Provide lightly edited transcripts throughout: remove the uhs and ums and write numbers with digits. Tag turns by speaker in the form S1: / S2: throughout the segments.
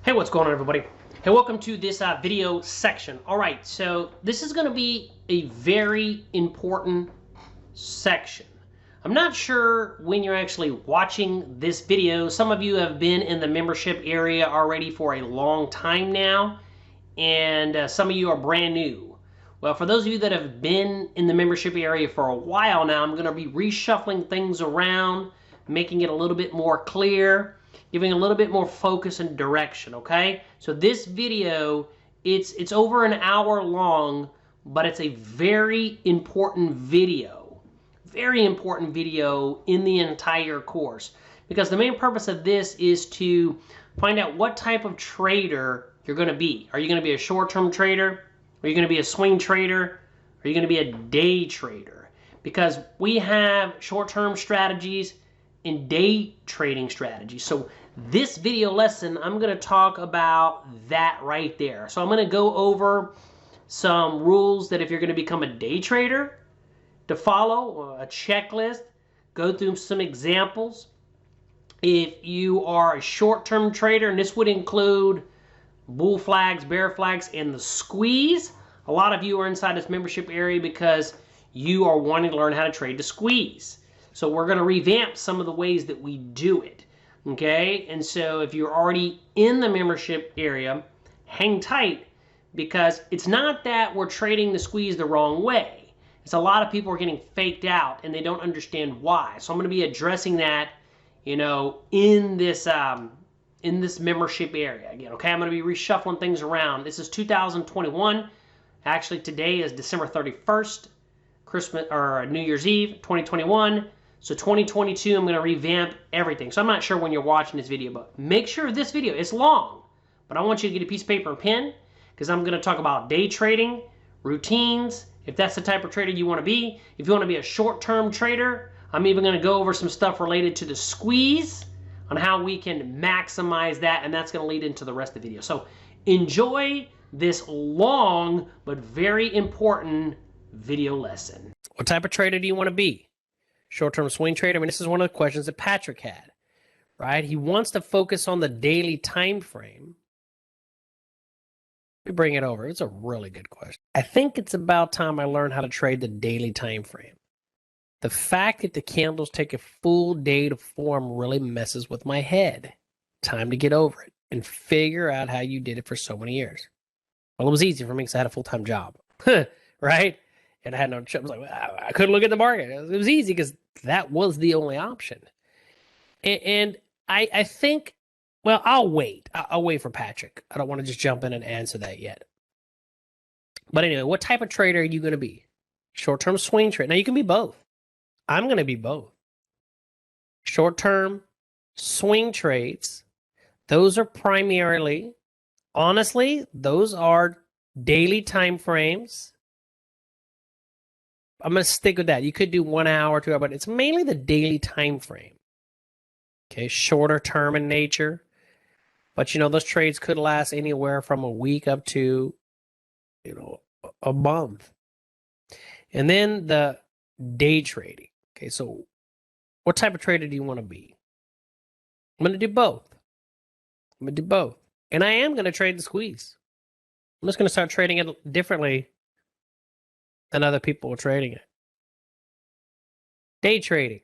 S1: Hey, what's going on, everybody? Hey, welcome to this video section. All right, so this is going to be a very important section. I'm not sure when you're actually watching this video. Some of you have been in the membership area already for a long time now, and some of you are brand new. Well, for those of you that have been in the membership area for a while now, I'm going to be reshuffling things around, making it a little bit more clear, giving a little bit more focus and direction, okay? So this video, it's over an hour long, but it's a very important video. Very important video in the entire course. Because the main purpose of this is to find out what type of trader you're going to be. Are you going to be a short-term trader? Are you going to be a swing trader? Are you going to be a day trader? Because we have short-term strategies and day trading strategies. So this video lesson, I'm going to talk about that right there. So I'm going to go over some rules that if you're going to become a day trader, to follow, a checklist, go through some examples. If you are a short-term trader, and this would include bull flags, bear flags, and the squeeze. A lot of you are inside this membership area because you are wanting to learn how to trade the squeeze. So we're going to revamp some of the ways that we do it. Okay, and so if you're already in the membership area, hang tight, because it's not that we're trading the squeeze the wrong way. It's a lot of people are getting faked out and they don't understand why. So I'm going to be addressing that, in this membership area again. Okay, I'm going to be reshuffling things around. This is 2021. Actually, today is December 31st, Christmas or New Year's Eve, 2021. So 2022, I'm going to revamp everything. So I'm not sure when you're watching this video, but make sure this video is long. But I want you to get a piece of paper and pen, because I'm going to talk about day trading, routines, if that's the type of trader you want to be. If you want to be a short-term trader, I'm even going to go over some stuff related to the squeeze on how we can maximize that, and that's going to lead into the rest of the video. So enjoy this long but very important video lesson. What type of trader do you want to be? Short-term swing trader? I mean, this is one of the questions that Patrick had, right? He wants to focus on the daily time frame. Let me bring it over. It's a really good question. I think it's about time I learned how to trade the daily time frame. The fact that the candles take a full day to form really messes with my head. Time to get over it and figure out how you did it for so many years. Well, it was easy for me because I had a full-time job, right? And I had no, I was like, I couldn't look at the market. It was easy because that was the only option. And I think, well, I'll wait. I'll wait for Patrick. I don't want to just jump in and answer that yet. But anyway, what type of trader are you going to be? Short-term swing trader. Now, you can be both. I'm going to be both. Short-term swing trades, those are primarily, honestly, those are daily time frames. I'm going to stick with that. You could do 1 hour, 2 hours, but it's mainly the daily time frame. Okay, shorter term in nature. But, those trades could last anywhere from a week up to, a month. And then the day trading. Okay, so what type of trader do you want to be? I'm going to do both. I'm going to do both. And I am going to trade the squeeze. I'm just going to start trading it differently than other people are trading it. Day trading.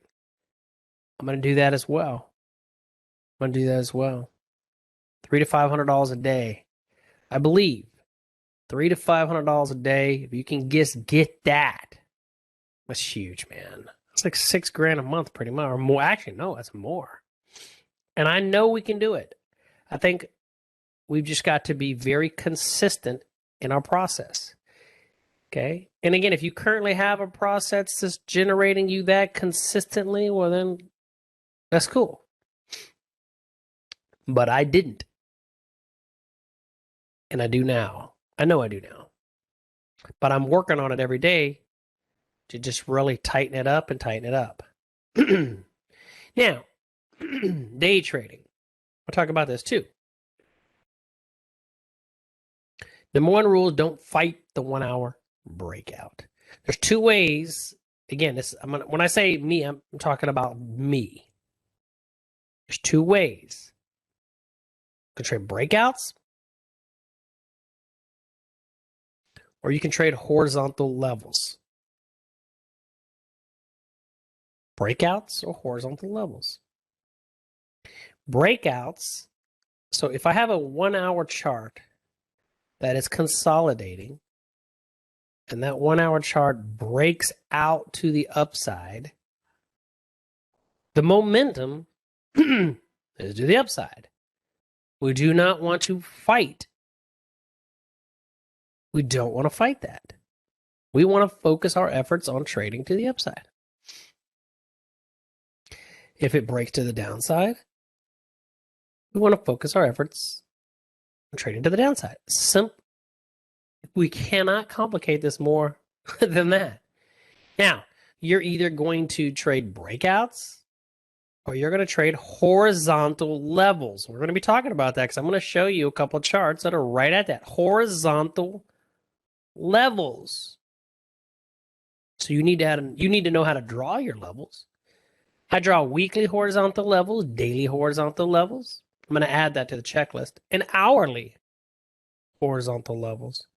S1: I'm going to do that as well. $300 to $500 a day. I believe $300 to $500 a day. If you can just get that, that's huge, man. It's like $6,000 a month, pretty much, or more. Actually, no, that's more. And I know we can do it. I think we've just got to be very consistent in our process. Okay. And again, if you currently have a process that's generating you that consistently, well, then that's cool. But I didn't. And I do now. I know I do now. But I'm working on it every day to just really tighten it up and tighten it up. Now, day trading. I'll talk about this too. Number one rule is don't fight the 1 hour breakout. There's two ways. Again, when I say me, I'm talking about me. There's two ways can trade breakouts, or you can trade horizontal levels. Breakouts or horizontal levels. Breakouts, so if I have a 1 hour chart that is consolidating, and that 1 hour chart breaks out to the upside, the momentum is to the upside. We do not want to fight. We don't want to fight that. We want to focus our efforts on trading to the upside. If it breaks to the downside, we want to focus our efforts on trading to the downside. We cannot complicate this more than that. Now, you're either going to trade breakouts or you're going to trade horizontal levels. We're going to be talking about that because I'm going to show you a couple of charts that are right at that. Horizontal levels. So you need to know how to draw your levels. I draw weekly horizontal levels, daily horizontal levels. I'm going to add that to the checklist. And hourly horizontal levels.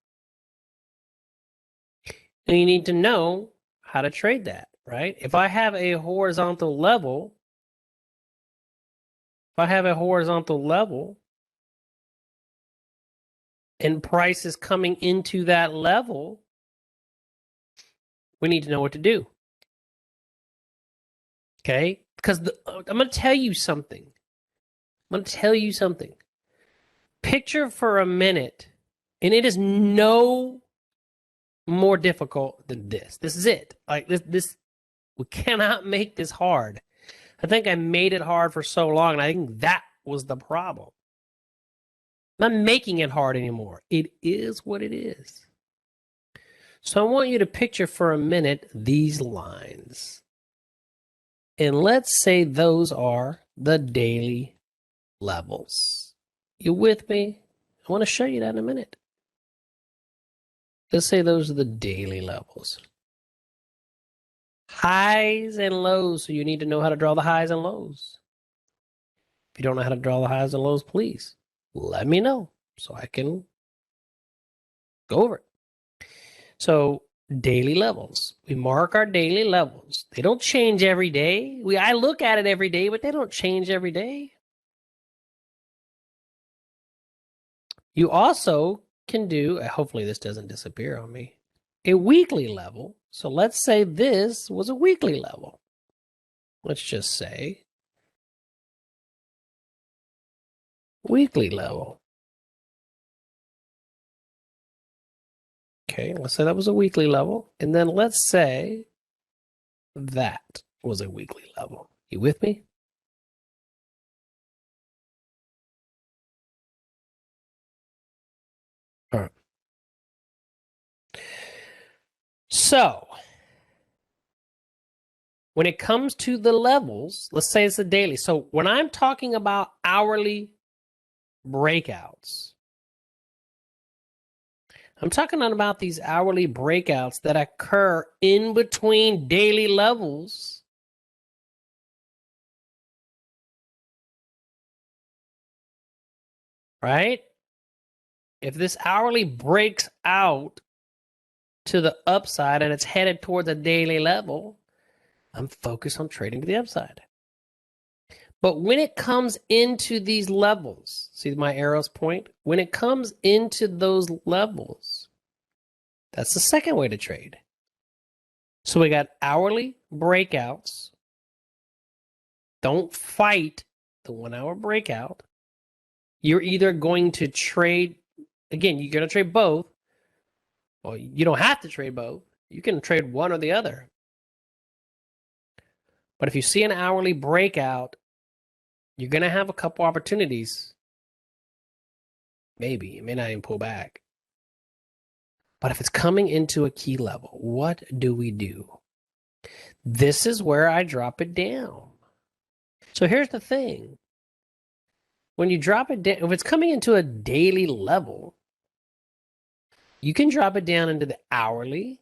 S1: And you need to know how to trade that, right? If I have a horizontal level, and price is coming into that level, we need to know what to do. Okay? Because I'm going to tell you something. Picture for a minute, and it is no more difficult than this. This is it. Like this, we cannot make this hard. I think I made it hard for so long, and I think that was the problem. I'm not making it hard anymore. It is what it is. So I want you to picture for a minute these lines. And let's say those are the daily levels. You with me? I want to show you that in a minute. Let's say those are the daily levels. Highs and lows. So you need to know how to draw the highs and lows. If you don't know how to draw the highs and lows, please let me know so I can go over it. So daily levels. We mark our daily levels. They don't change every day. I look at it every day, but they don't change every day. You also can do, hopefully this doesn't disappear on me, a weekly level. So let's say this was a weekly level. Let's just say weekly level. Okay, let's say that was a weekly level. And then let's say that was a weekly level. You with me? All right. So when it comes to the levels, let's say it's a daily. So when I'm talking about hourly breakouts, I'm talking about these hourly breakouts that occur in between daily levels. Right? If this hourly breaks out to the upside and it's headed towards a daily level, I'm focused on trading to the upside. But when it comes into these levels, see my arrows point? When it comes into those levels, that's the second way to trade. So we got hourly breakouts. Don't fight the 1 hour breakout. You're either going to trade, again, you're going to trade both. Well, you don't have to trade both. You can trade one or the other. But if you see an hourly breakout, you're going to have a couple opportunities. Maybe. You may not even pull back. But if it's coming into a key level, what do we do? This is where I drop it down. So here's the thing. When you drop it down, if it's coming into a daily level, you can drop it down into the hourly,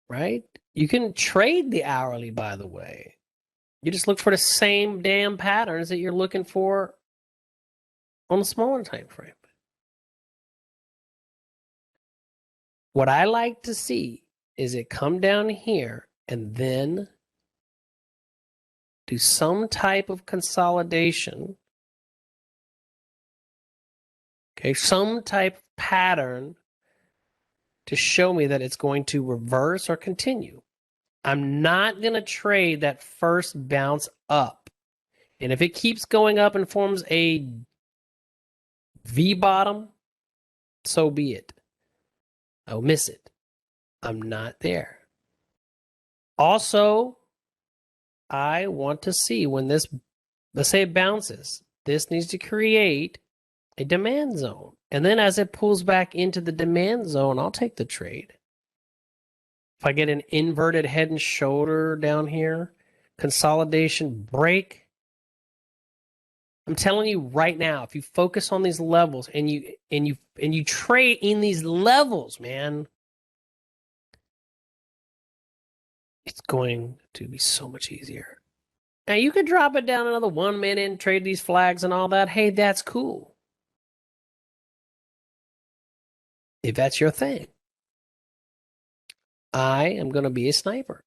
S1: right? You can trade the hourly, by the way. You just look for the same damn patterns that you're looking for on the smaller time frame. What I like to see is it come down here and then do some type of consolidation. Okay, some type of pattern to show me that it's going to reverse or continue. I'm not going to trade that first bounce up. And if it keeps going up and forms a V bottom, so be it. I'll miss it. I'm not there. Also, I want to see when this, let's say it bounces, this needs to create a demand zone. And then as it pulls back into the demand zone, I'll take the trade. If I get an inverted head and shoulder down here, consolidation break, I'm telling you right now, if you focus on these levels and you trade in these levels, man, it's going to be so much easier. Now you could drop it down another 1 minute and trade these flags and all that. Hey, that's cool. If that's your thing. I am going to be a sniper.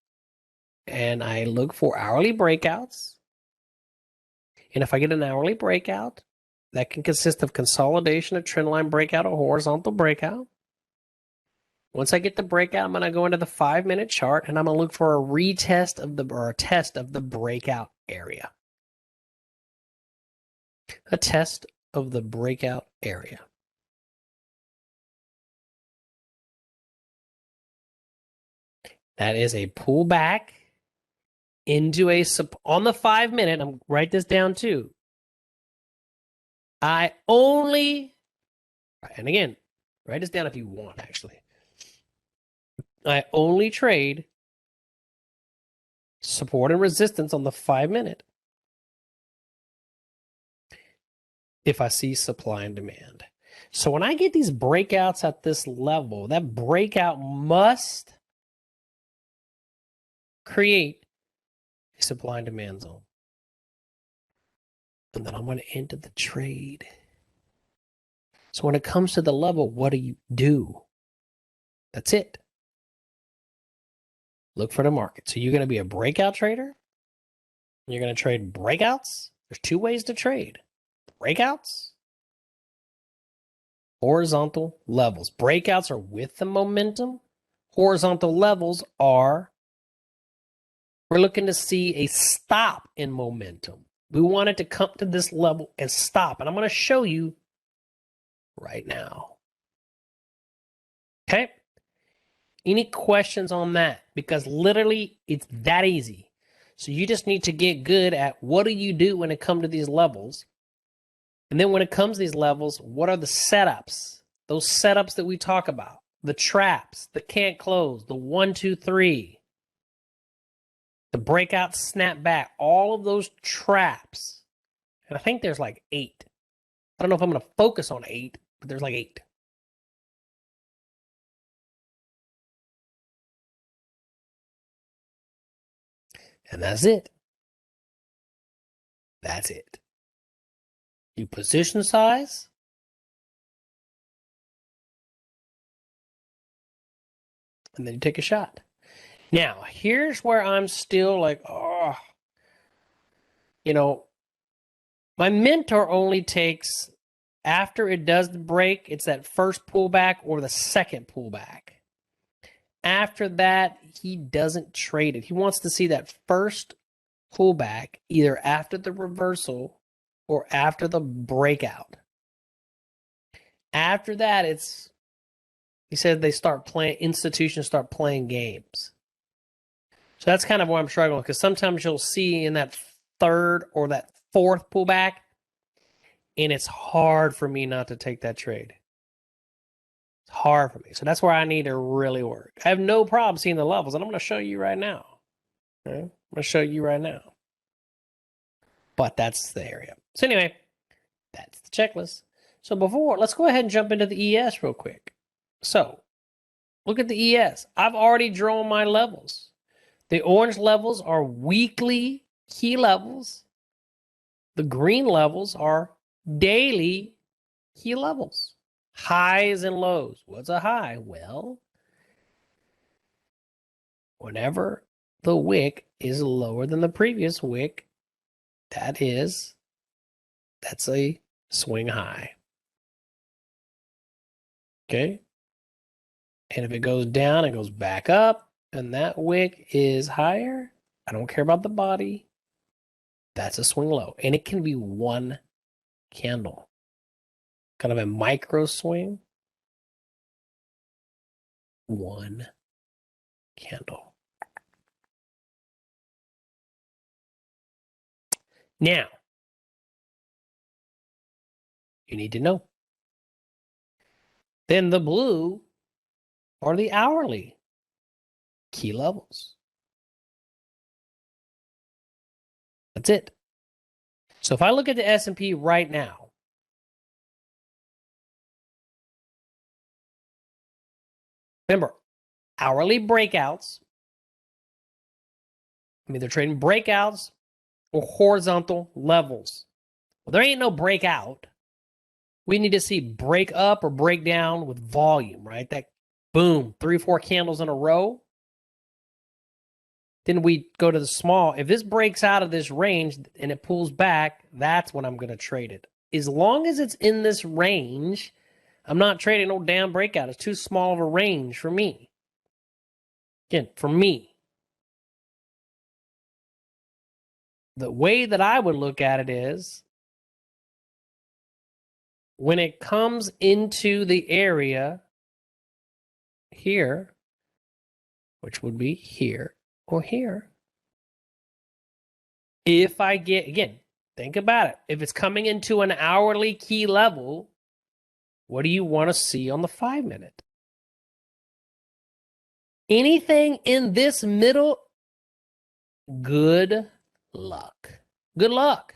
S1: And I look for hourly breakouts. And if I get an hourly breakout, that can consist of consolidation, a trend line breakout, or horizontal breakout. Once I get the breakout, I'm going to go into the 5-minute chart and I'm going to look for a retest of the, or a test of the breakout area. A test of the breakout area. That is a pullback into a, on the 5-minute, I'm write this down too. I only, and again, write this down if you want actually. I only trade support and resistance on the 5-minute if I see supply and demand. So when I get these breakouts at this level, that breakout must create a supply and demand zone. And then I'm going to enter the trade. So when it comes to the level, what do you do? That's it. Look for the market. So you're going to be a breakout trader. You're going to trade breakouts. There's 2 ways to trade. Breakouts, horizontal levels. Breakouts are with the momentum. Horizontal levels are, we're looking to see a stop in momentum. We want it to come to this level and stop. And I'm going to show you right now. Okay? Any questions on that? Because literally it's that easy. So you just need to get good at what do you do when it comes to these levels. And then when it comes to these levels, what are the setups? Those setups that we talk about. The traps, the can't close, the 1, 2, 3. The breakout snap back, all of those traps. And I think there's like 8. I don't know if I'm going to focus on 8, but there's like 8. And that's it. That's it. You position size. And then you take a shot. Now, here's where I'm still like, oh, you know, my mentor only takes, after it does the break, it's that first pullback or the second pullback. After that, he doesn't trade it. He wants to see that first pullback either after the reversal or after the breakout. After that, it's, he said they start playing, institutions start playing games. So that's kind of where I'm struggling, because sometimes you'll see in that third or that fourth pullback, and it's hard for me not to take that trade. It's hard for me. So that's where I need to really work. I have no problem seeing the levels, and I'm going to show you right now. Okay? I'm going to show you right now. But that's the area. So anyway, that's the checklist. So before, let's go ahead and jump into the ES real quick. So look at the ES. I've already drawn my levels. The orange levels are weekly key levels. The green levels are daily key levels, highs and lows. What's a high? Well, whenever the wick is lower than the previous wick, that's a swing high. Okay. And if it goes down, it goes back up, and that wick is higher. I don't care about the body. That's a swing low. And it can be one candle. Kind of a micro swing. One candle. Now, you need to know. Then the blue are the hourly key levels. That's it. So if I look at the S&P right now, remember, hourly breakouts, I mean, they're trading breakouts or horizontal levels. Well, there ain't no breakout. We need to see break up or break down with volume, right? That boom, 3 or 4 candles in a row. Then we go to the small. If this breaks out of this range and it pulls back, that's when I'm going to trade it. As long as it's in this range, I'm not trading no damn breakout. It's too small of a range for me. Again, for me. The way that I would look at it is when it comes into the area here, which would be here or here. If I get, again, think about it. If it's coming into an hourly key level, what do you want to see on the 5-minute? Anything in this middle, good luck. Good luck.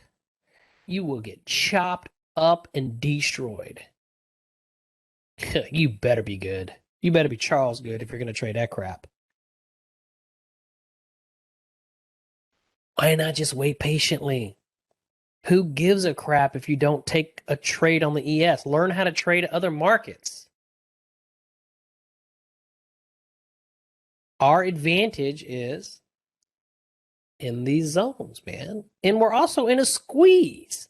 S1: You will get chopped up and destroyed. You better be good. You better be Charles good if you're going to trade that crap. Why not just wait patiently? Who gives a crap if you don't take a trade on the ES? Learn how to trade other markets. Our advantage is in these zones, man. And we're also in a squeeze.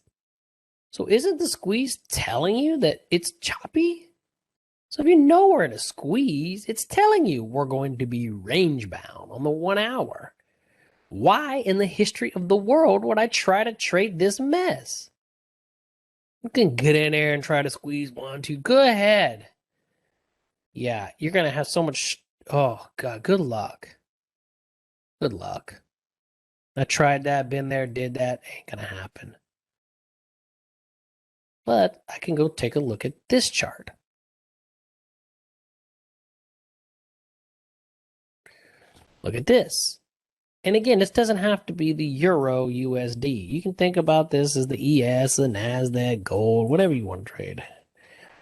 S1: So isn't the squeeze telling you that it's choppy? So if you know we're in a squeeze, it's telling you we're going to be range bound on the 1 hour. Why in the history of the world would I try to trade this mess? You can get in there and try to squeeze 1, 2. Go ahead. Yeah, you're going to have so much. Oh, God, good luck. Good luck. I tried that, been there, did that. Ain't going to happen. But I can go take a look at this chart. Look at this. And again, this doesn't have to be the Euro USD. You can think about this as the ES, the NASDAQ, gold, whatever you want to trade.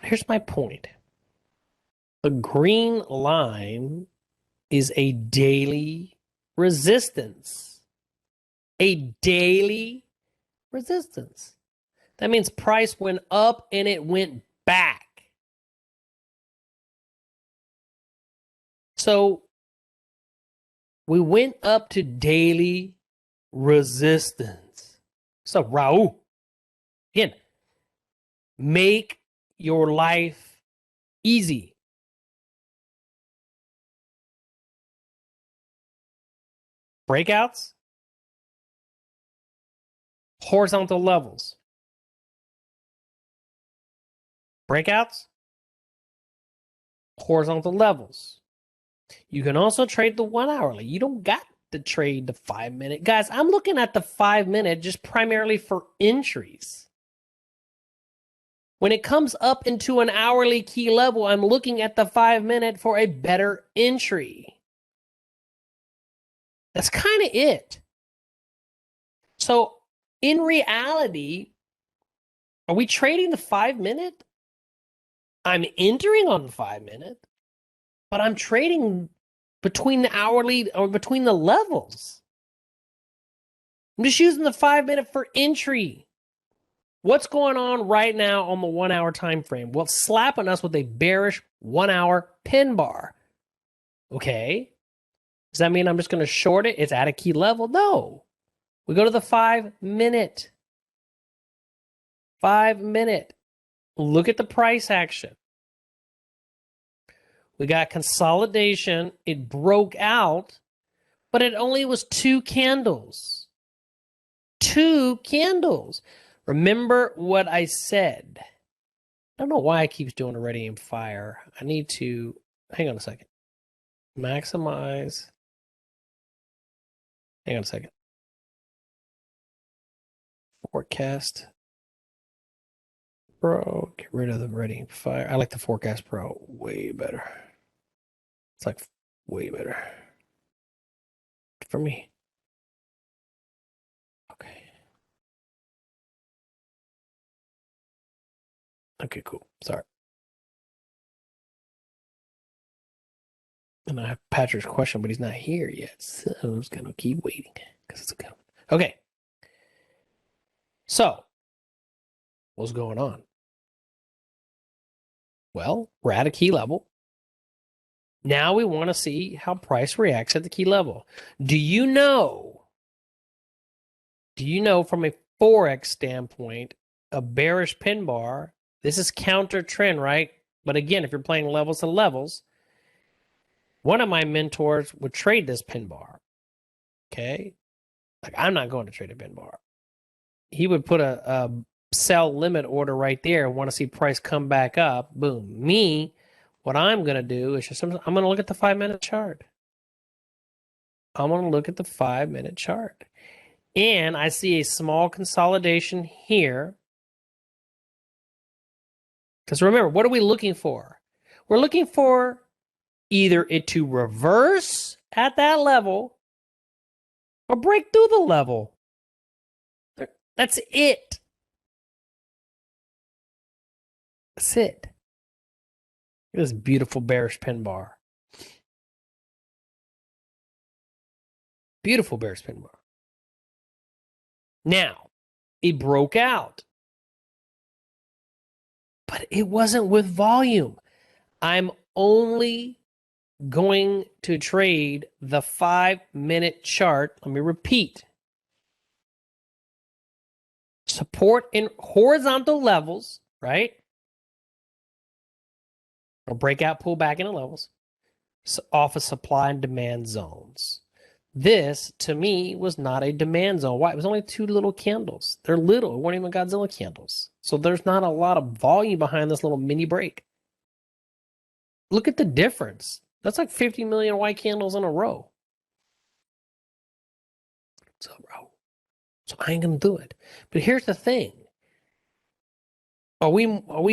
S1: Here's my point. The green line is a daily resistance. A daily resistance. That means price went up and it went back. So we went up to daily resistance. So Raul, again, make your life easy. Breakouts, horizontal levels. Breakouts, horizontal levels. You can also trade the 1 hourly. You don't got to trade the 5-minute. Guys, I'm looking at the 5-minute just primarily for entries. When it comes up into an hourly key level, I'm looking at the 5-minute for a better entry. That's kind of it. So in reality, are we trading the 5-minute? I'm entering on the 5-minute, but I'm trading between the hourly or between the levels. I'm just using the 5-minute for entry. What's going on right now on the 1 hour time frame? Well, it's slapping us with a bearish 1 hour pin bar. Okay. Does that mean I'm just going to short it? It's at a key level? No. We go to the 5 minute. 5 minute. Look at the price action. We got consolidation. It broke out, but it only was 2 candles. 2 candles. Remember what I said. I don't know why it keeps doing a ready aim fire. I need to, hang on a second. Maximize. Hang on a second. Forecast Pro. Get rid of the ready aim fire. I like the Forecast Pro way better. It's like way better for me. Okay. Okay, cool. Sorry. And I have Patrick's question, but he's not here yet. So I'm just going to keep waiting because it's a good one. Okay. So, what's going on? Well, we're at a key level. Now we want to see how price reacts at the key level. Do you know from a Forex standpoint, a bearish pin bar, this is counter trend, right? But again, if you're playing levels to levels, one of my mentors would trade this pin bar. Okay. Like, I'm not going to trade a pin bar. He would put a sell limit order right there and want to see price come back up. Boom. Me, what I'm going to do is I'm going to look at the 5 minute chart. I'm going to look at the 5 minute chart. And I see a small consolidation here. Because remember, what are we looking for? We're looking for either it to reverse at that level or break through the level. That's it. That's it. Look at this beautiful bearish pin bar. Beautiful bearish pin bar. Now, it broke out. But it wasn't with volume. I'm only going to trade the 5 minute chart. Let me repeat. Support in horizontal levels, right? Or breakout, pull back into levels off of supply and demand zones. This, to me, was not a demand zone. Why? It was only 2 little candles. They're little. It weren't even Godzilla candles. So there's not a lot of volume behind this little mini break. Look at the difference. That's like 50 million white candles in a row. So I ain't gonna do it. But here's the thing. Are we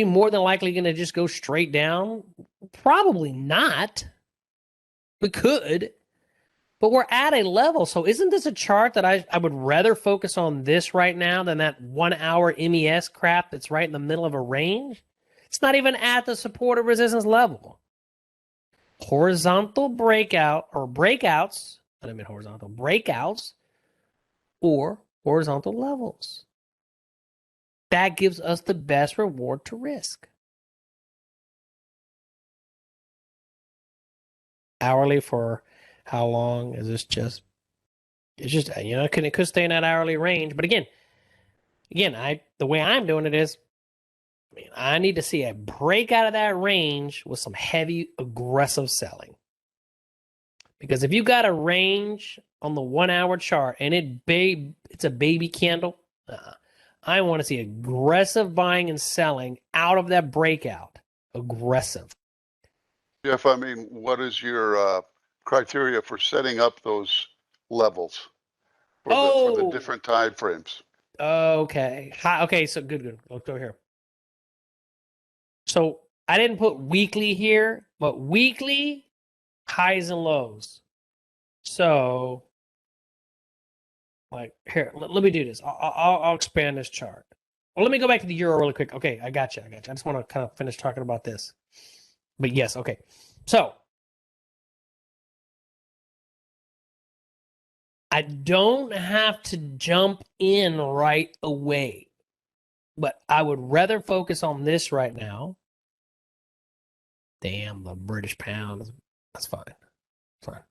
S1: more than likely gonna just go straight down? Probably not. We could. But we're at a level. So isn't this a chart that I would rather focus on this right now than that 1 hour MES crap that's right in the middle of a range? It's not even at the support or resistance level. Horizontal breakout or breakouts, I don't mean horizontal, breakouts or horizontal levels. That gives us the best reward to risk. Hourly for how long is this just? It's just, it could stay in that hourly range. But again, the way I'm doing it is, I need to see a break out of that range with some heavy, aggressive selling. Because if you got a range on the 1 hour chart and it's a baby candle, I want to see aggressive buying and selling out of that breakout. Aggressive.
S2: Jeff, I mean, what is your criteria for setting up those levels for the different time frames?
S1: Okay. Okay, so good. Let's go here. So I didn't put weekly here, but weekly highs and lows. So, like, here, let me do this. I'll expand this chart. Well, let me go back to the euro really quick. Okay, I got you. I just want to kind of finish talking about this. But yes, okay. So, I don't have to jump in right away. But I would rather focus on this right now. Damn, the British pound. That's fine. Fine.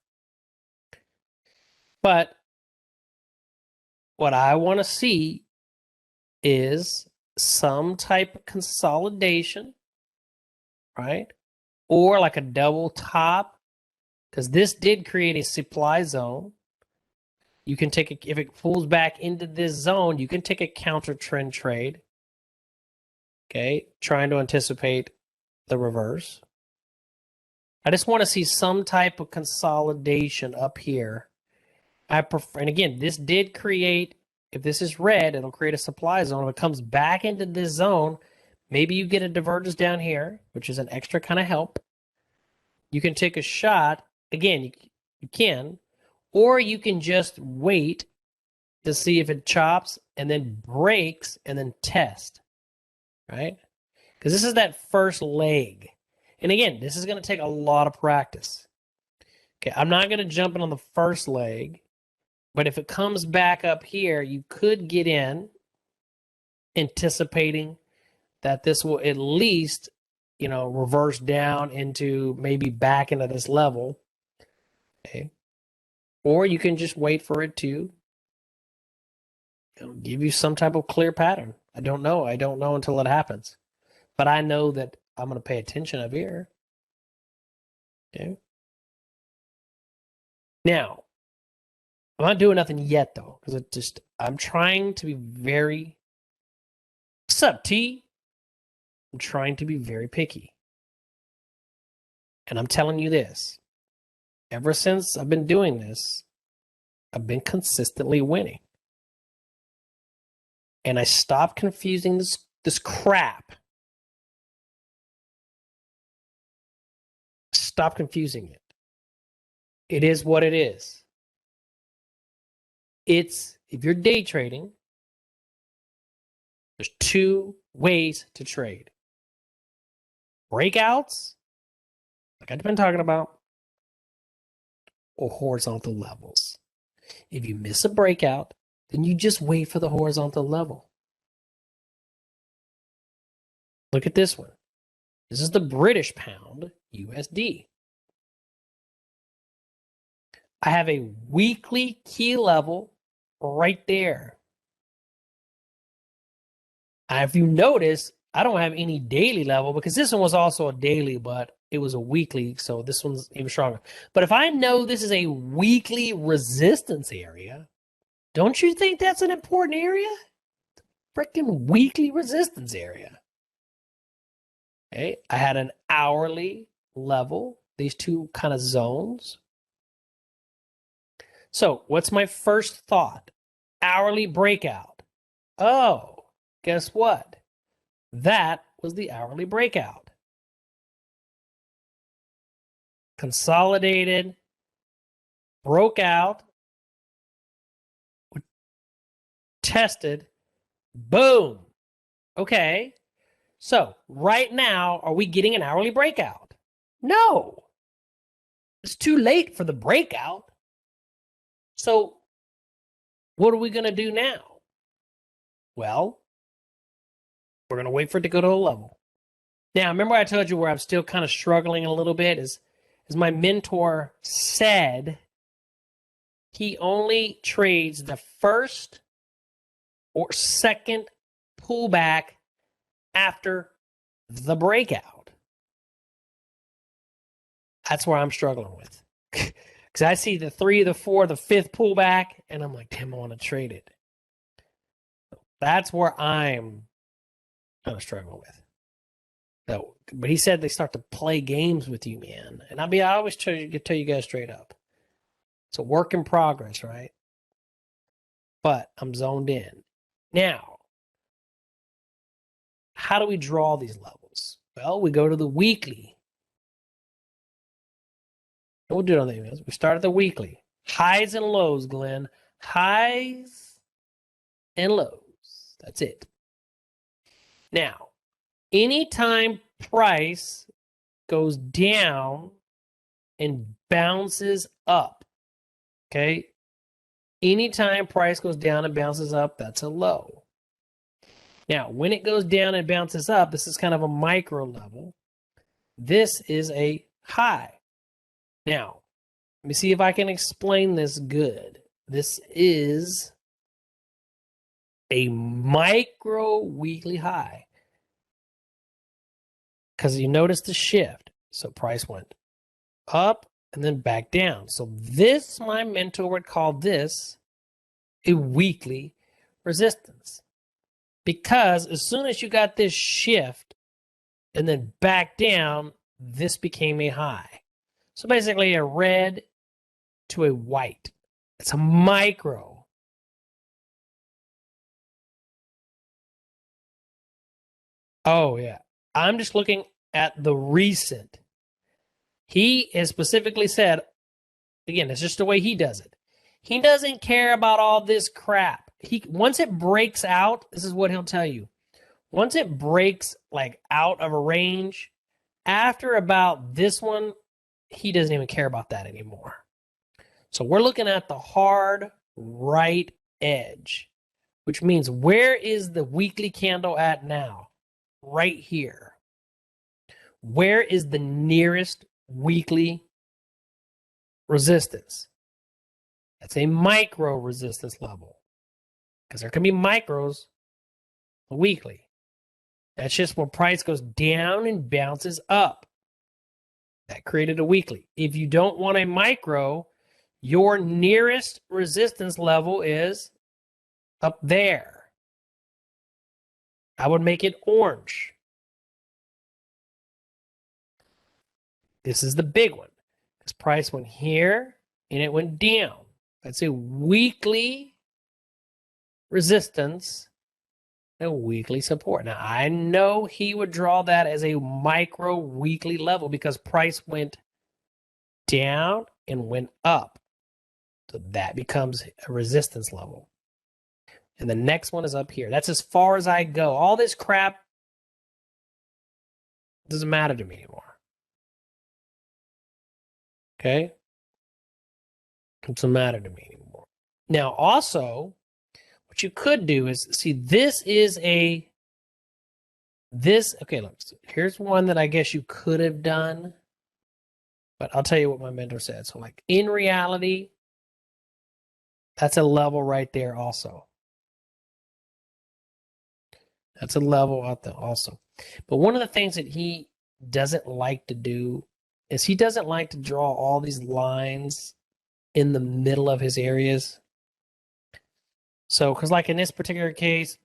S1: But what I want to see is some type of consolidation, right? Or like a double top, because this did create a supply zone. You can take if it pulls back into this zone, you can take a counter trend trade. Okay, trying to anticipate the reverse. I just want to see some type of consolidation up here. I prefer, and again, this did create, if this is red, it'll create a supply zone. If it comes back into this zone, maybe you get a divergence down here, which is an extra kind of help. You can take a shot. Again, you can, or you can just wait to see if it chops and then breaks and then test, right? Because this is that first leg. And again, this is going to take a lot of practice. Okay, I'm not going to jump in on the first leg, but if it comes back up here, you could get in anticipating that this will at least, reverse down into maybe back into this level. Okay. Or you can just wait for it to give you some type of clear pattern. I don't know. I don't know until it happens. But I know that I'm going to pay attention up here. Okay. Now, I'm not doing nothing yet, though, because I'm trying to be very... What's up, T? I'm trying to be very picky. And I'm telling you this. Ever since I've been doing this, I've been consistently winning. And I stopped confusing this crap. Stop confusing it. It is what it is. If you're day trading, there's two ways to trade. Breakouts, like I've been talking about, or horizontal levels. If you miss a breakout, then you just wait for the horizontal level. Look at this one. This is the British pound USD. I have a weekly key level right there. If you notice, I don't have any daily level because this one was also a daily, but it was a weekly, so this one's even stronger. But if I know this is a weekly resistance area, don't you think that's an important area? Freaking weekly resistance area. Okay, I had an hourly level, these two kind of zones. So what's my first thought? Hourly breakout. Oh, guess what? That was the hourly breakout. Consolidated, broke out, tested, boom. Okay, so right now, are we getting an hourly breakout? No. It's too late for the breakout. So what are we going to do now? Well, we're going to wait for it to go to a level. Now, remember I told you where I'm still kind of struggling a little bit? As my mentor said, he only trades the first or second pullback after the breakout. That's where I'm struggling with. Because I see the 3, the 4, the 5th pullback, and I'm like, damn, I want to trade it. That's where I'm kind of struggling with. So, but he said they start to play games with you, man. And I always tell you guys straight up. It's a work in progress, right? But I'm zoned in. Now, how do we draw these levels? Well, we go to the weekly. We'll do it on the emails. We start at the weekly. Highs and lows, Glenn. Highs and lows. That's it. Now, anytime price goes down and bounces up, okay? Anytime price goes down and bounces up, that's a low. Now, when it goes down and bounces up, this is kind of a micro level. This is a high. Now, let me see if I can explain this good. This is a micro weekly high. Because you notice the shift. So price went up and then back down. So this, my mentor would call this a weekly resistance. Because as soon as you got this shift and then back down, this became a high. So basically a red to a white. It's a micro. Oh, yeah. I'm just looking at the recent. He has specifically said, again, it's just the way he does it. He doesn't care about all this crap. Once it breaks out, this is what he'll tell you. Once it breaks like out of a range, after about this one, he doesn't even care about that anymore. So we're looking at the hard right edge, which means where is the weekly candle at now? Right here. Where is the nearest weekly resistance? That's a micro resistance level because there can be micros weekly. That's just when price goes down and bounces up. That created a weekly. If you don't want a micro, your nearest resistance level is up there. I would make it orange. This is the big one because price went here and it went down. That's a weekly resistance, a weekly support. Now, I know he would draw that as a micro weekly level because price went down and went up. So that becomes a resistance level. And the next one is up here. That's as far as I go. All this crap doesn't matter to me anymore. Okay? It doesn't matter to me anymore. Now, also, what you could do is, see, okay, look, here's one that I guess you could have done, but I'll tell you what my mentor said. So, like, in reality, that's a level right there also. That's a level out there also. But one of the things that he doesn't like to do is he doesn't like to draw all these lines in the middle of his areas. So, because like in this particular case,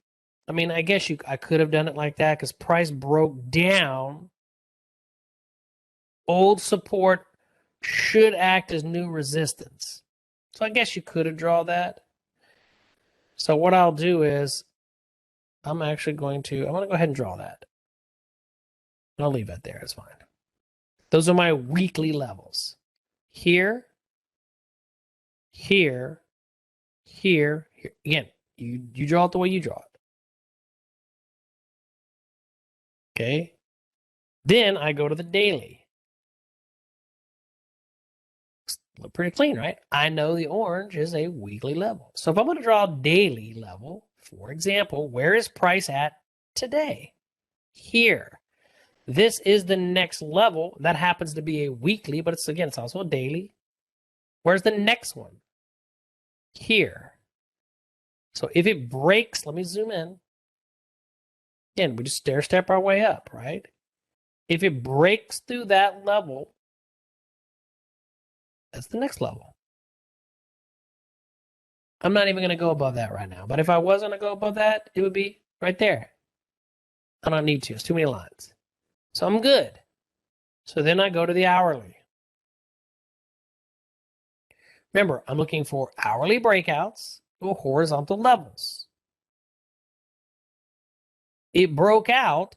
S1: I mean, I guess I could have done it like that because price broke down. Old support should act as new resistance. So I guess you could have drawn that. So what I'll do is I'm going to go ahead and draw that. I'll leave it there. It's fine. Those are my weekly levels. Here, here, here, here. Again, you draw it the way you draw it. Okay. Then I go to the daily. Look pretty clean, right? I know the orange is a weekly level. So if I'm going to draw a daily level, for example, where is price at today? Here. This is the next level. That happens to be a weekly, but it's also a daily. Where's the next one? Here. So if it breaks, let me zoom in. Again, we just stair step our way up, right? If it breaks through that level, that's the next level. I'm not even going to go above that right now. But if I was going to go above that, it would be right there. I don't need to. It's too many lines. So I'm good. So then I go to the hourly. Remember, I'm looking for hourly breakouts or horizontal levels. It broke out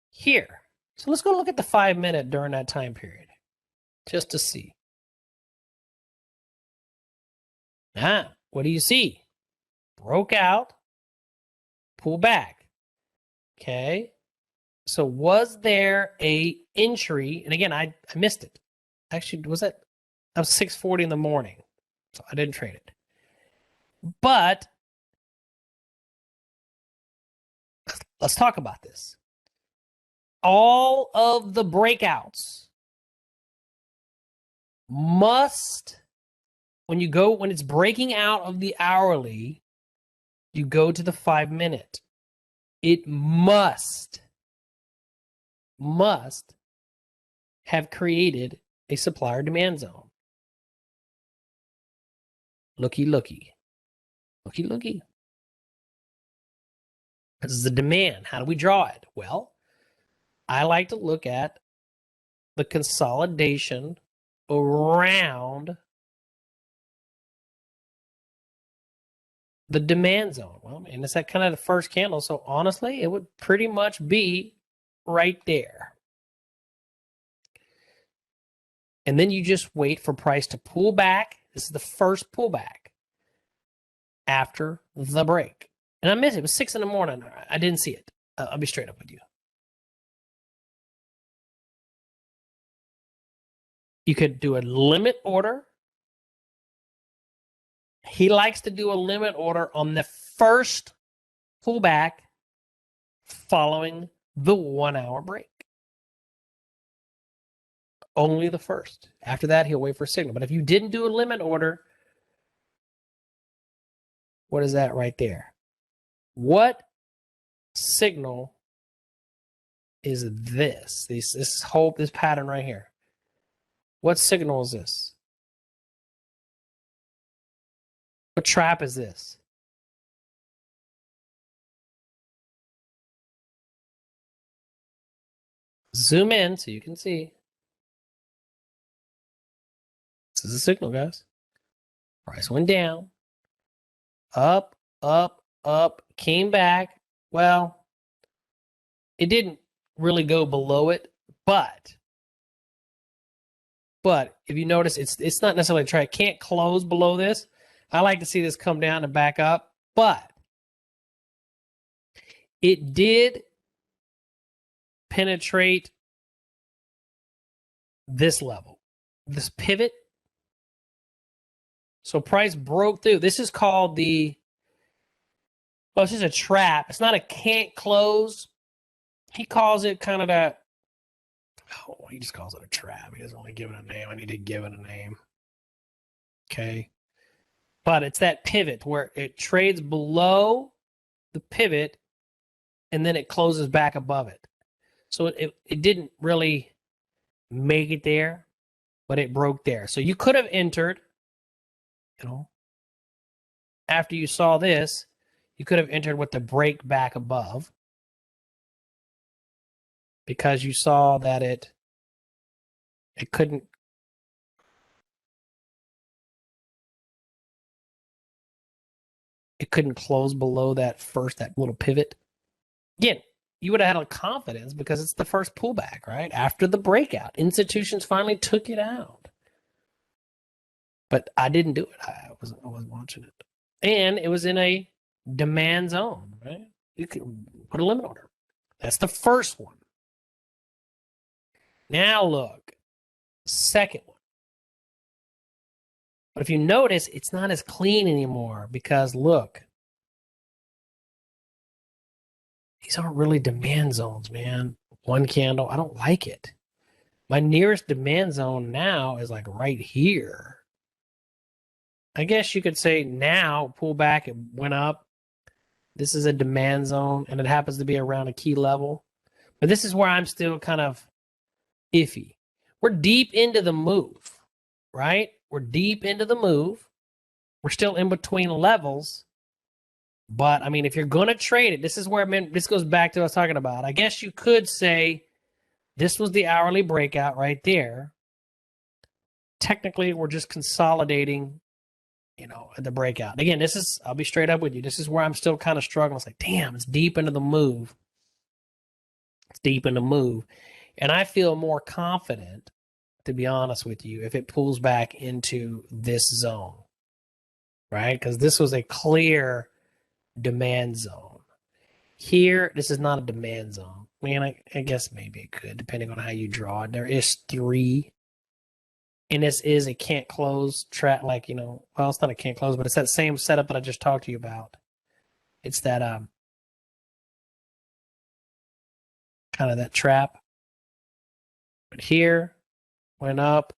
S1: here. So let's go look at the 5-minute during that time period just to see. What do you see? Broke out, pull back. Okay. So was there a entry? And again, I missed it. Actually, was it? That was 6:40 in the morning. So I didn't trade it. But let's talk about this. All of the breakouts must, when it's breaking out of the hourly, you go to the 5-minute. It must have created a supplier demand zone. Looky. This is the demand. How do we draw it? Well, I like to look at the consolidation around the demand zone. Well, and it's that kind of the first candle. So honestly, it would pretty much be right there. And then you just wait for price to pull back. This is the first pullback after the break. And I missed it. It was 6 in the morning. I didn't see it. I'll be straight up with you. You could do a limit order. He likes to do a limit order on the first pullback following the 1 hour break. Only the first. After that, he'll wait for a signal. But if you didn't do a limit order, what is that right there? What signal is this? This pattern right here. What signal is this? What trap is this? Zoom in so you can see. This is a signal, guys. Price went down. Up, came back. Well, it didn't really go below it, but if you notice, it's not necessarily a trap. It can't close below this. I like to see this come down and back up, but it did penetrate this level, this pivot. So price broke through. This is called this is a trap. It's not a can't close. He calls it kind of that. Oh, he just calls it a trap. He doesn't really give it a name. I need to give it a name. Okay. But it's that pivot where it trades below the pivot and then it closes back above it. So it didn't really make it there, but it broke there. So you could have entered, after you saw this, you could have entered with the break back above because you saw that it couldn't close below that little pivot. Again, you would have had a confidence because it's the first pullback, right? After the breakout, institutions finally took it out. But I didn't do it. I wasn't watching it. And it was in a demand zone, right? You could put a limit order. That's the first one. Now look, second one. But if you notice, it's not as clean anymore because look, these aren't really demand zones, man. One candle, I don't like it. My nearest demand zone now is like right here. I guess you could say now, pull back, it went up. This is a demand zone, and it happens to be around a key level. But this is where I'm still kind of iffy. We're deep into the move, right? We're deep into the move. We're still in between levels. But, I mean, if you're going to trade it, this is where this goes back to what I was talking about. I guess you could say this was the hourly breakout right there. Technically, we're just consolidating the breakout. Again, I'll be straight up with you. This is where I'm still kind of struggling. It's like, damn, it's deep into the move. It's deep in the move. And I feel more confident, to be honest with you, if it pulls back into this zone, right? Because this was a clear demand zone. Here, this is not a demand zone. I mean, I guess maybe it could, depending on how you draw it. There is 3. And this is a can't close trap, well, it's not a can't close, but it's that same setup that I just talked to you about. It's that kind of that trap. But here, went up,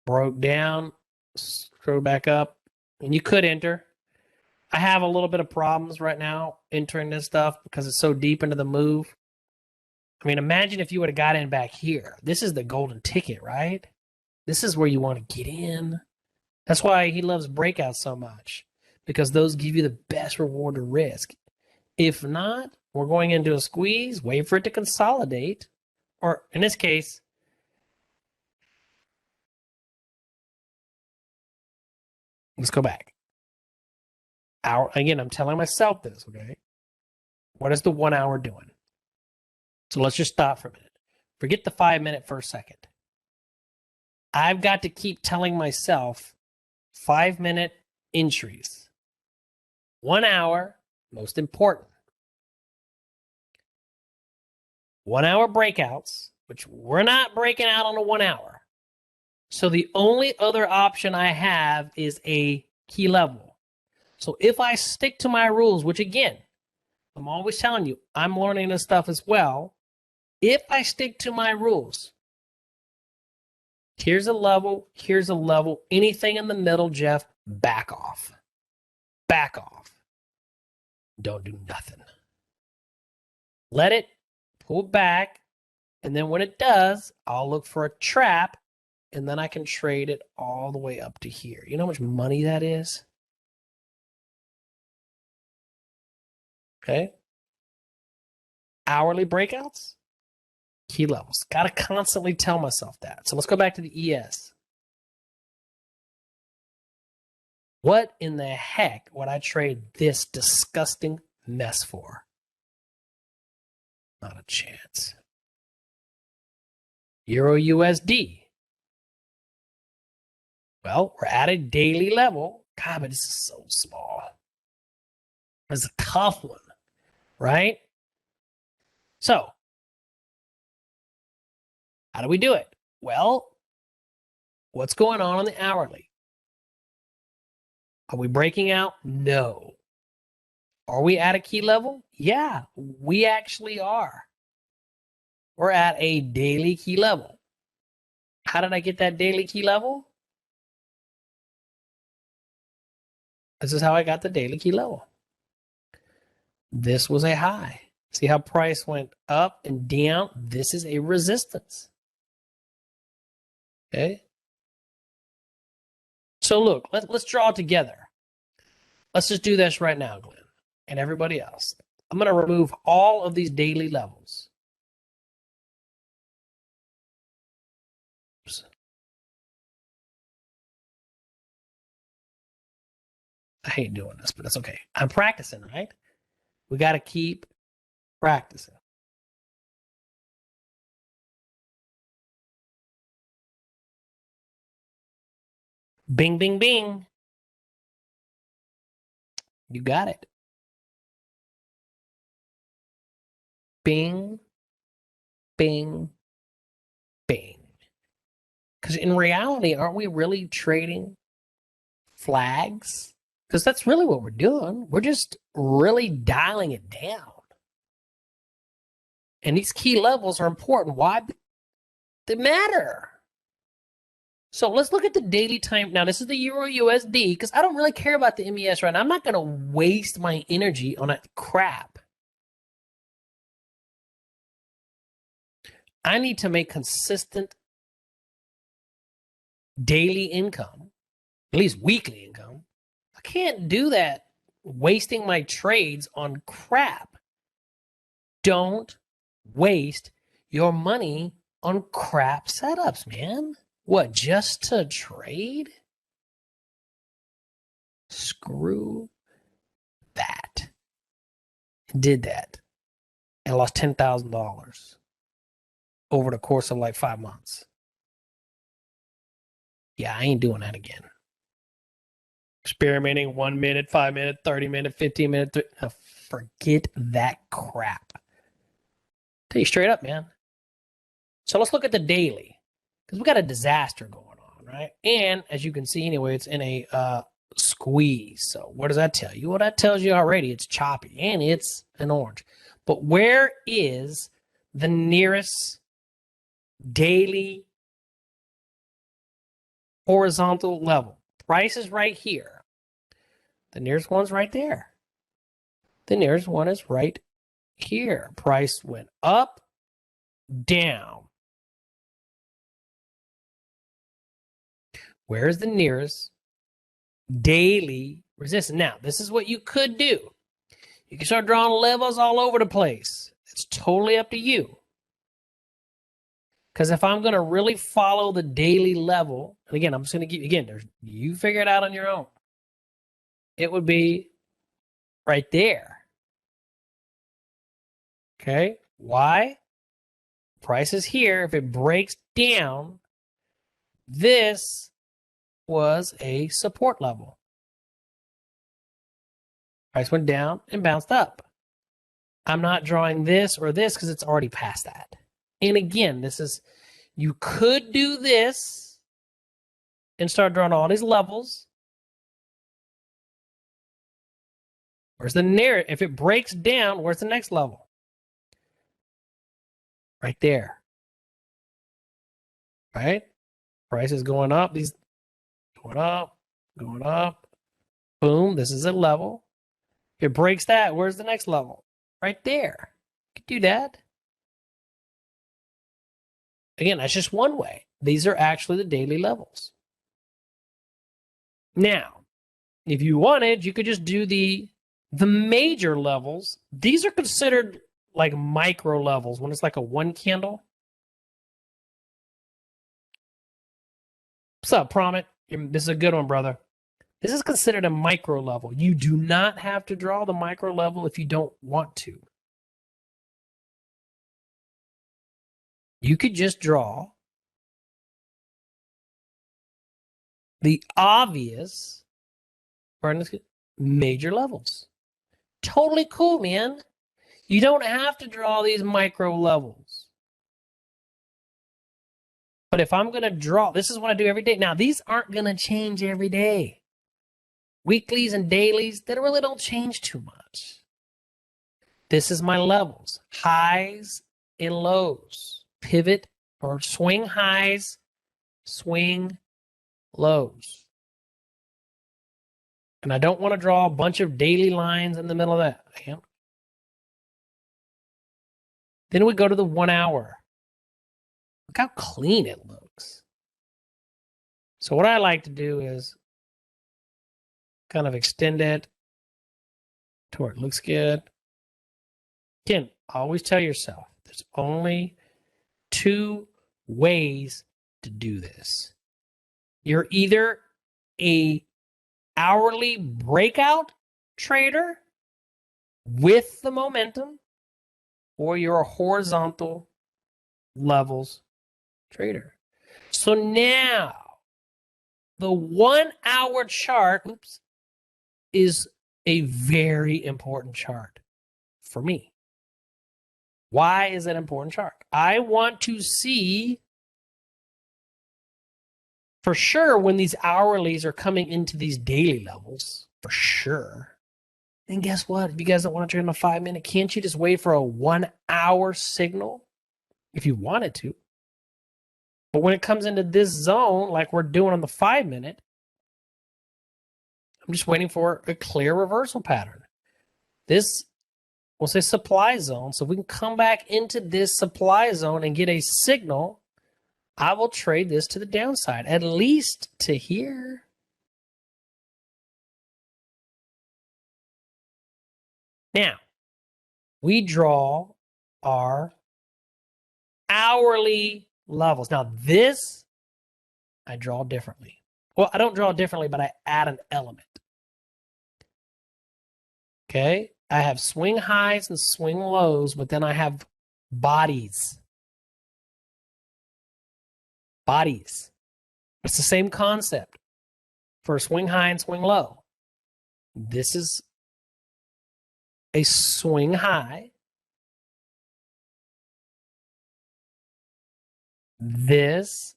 S1: broke down, screwed back up, and you could enter. I have a little bit of problems right now entering this stuff because it's so deep into the move. I mean, imagine if you would have got in back here. This is the golden ticket, right? This is where you want to get in. That's why he loves breakouts so much, because those give you the best reward to risk. If not, we're going into a squeeze, wait for it to consolidate, or in this case, let's go back. Again, I'm telling myself this, okay? What is the 1 hour doing? So let's just stop for a minute. Forget the 5 minute for a second. I've got to keep telling myself 5 minute entries. 1 hour, most important. 1 hour breakouts, which we're not breaking out on a 1 hour. So the only other option I have is a key level. So if I stick to my rules, which again, I'm always telling you, I'm learning this stuff as well. If I stick to my rules, here's a level, anything in the middle, Jeff, back off. Back off. Don't do nothing. Let it pull back, and then when it does, I'll look for a trap, and then I can trade it all the way up to here. You know how much money that is? Okay. Hourly breakouts, key levels. Got to constantly tell myself that. So let's go back to the ES. What in the heck would I trade this disgusting mess for? Not a chance. Euro USD. Well, we're at a daily level. God, but this is so small. It's a tough one, right? So, how do we do it? Well, what's going on the hourly? Are we breaking out? No. Are we at a key level? Yeah, we actually are. We're at a daily key level. How did I get that daily key level? This is how I got the daily key level. This was a high. See how price went up and down? This is a resistance. Okay. So look, let's draw it together. Let's just do this right now, Glenn, and everybody else. I'm going to remove all of these daily levels. Oops. I hate doing this, but that's okay. I'm practicing, right? We got to keep practicing. Bing, bing, bing. You got it. Bing, bing, bing. Because in reality, aren't we really trading flags? Because that's really what we're doing. We're just really dialing it down. And these key levels are important. Why? They matter. So let's look at the daily time. Now, this is the Euro USD because I don't really care about the MES right now. I'm not going to waste my energy on that crap. I need to make consistent daily income, at least weekly income. I can't do that wasting my trades on crap. Don't waste your money on crap setups, man. What, just to trade? Screw that. Did that and lost $10,000 over the course of like 5 months. Yeah, I ain't doing that again. Experimenting 1 minute, 5 minute, 30 minute, 15 minute. Forget that crap. Tell you straight up, man. So let's look at the daily because we got a disaster going on, right? And as you can see, anyway, it's in a squeeze. So what does that tell you? Well, that tells you already it's choppy and it's an orange. But where is the nearest daily horizontal level. Price is right here. The nearest one's right there. The nearest one is right here. Price went up, down. Where's the nearest daily resistance? Now, this is what you could do. You can start drawing levels all over the place. It's totally up to you. Because if I'm going to really follow the daily level, and again, I'm just going to give, again, you figure it out on your own. It would be right there. Okay, why? Price is here. If it breaks down, this was a support level. Price went down and bounced up. I'm not drawing this or this because it's already past that. And again, this is, you could do this and start drawing all these levels. Where's the near? If it breaks down, where's the next level? Right there. Right? Price is going up. These going up, going up. Boom. This is a level. If it breaks that, where's the next level? Right there. You can do that. Again, that's just one way. These are actually the daily levels. Now, if you wanted, you could just do the major levels. These are considered like micro levels when it's like a one candle. What's up, Promit? This is a good one, brother. This is considered a micro level. You do not have to draw the micro level if you don't want to. You could just draw the obvious major levels. Totally cool, man. You don't have to draw these micro levels. But if I'm going to draw, this is what I do every day. Now, these aren't going to change every day. Weeklies and dailies, they really don't change too much. This is my levels, highs and lows, pivot or swing highs, swing lows. And I don't want to draw a bunch of daily lines in the middle of that. Then we go to the 1 hour. Look how clean it looks. So what I like to do is kind of extend it to where it looks good. Again, always tell yourself there's only 2 ways to do this. You're either a hourly breakout trader with the momentum, or you're a horizontal levels trader. So now the 1 hour chart, is a very important chart for me. Why is it an important chart? I want to see for sure when these hourlies are coming into these daily levels, for sure. And guess what? If you guys don't want to trade on a 5 minute, can't you just wait for a 1 hour signal if you wanted to? But when it comes into this zone, like we're doing on the 5 minute, I'm just waiting for a clear reversal pattern. This, we'll say supply zone. So if we can come back into this supply zone and get a signal, I will trade this to the downside, at least to here. Now, we draw our hourly levels. Now, this I draw differently. Well, I don't draw differently, but I add an element. Okay, I have swing highs and swing lows, but then I have bodies. Bodies. It's the same concept for swing high and swing low. This is a swing high. This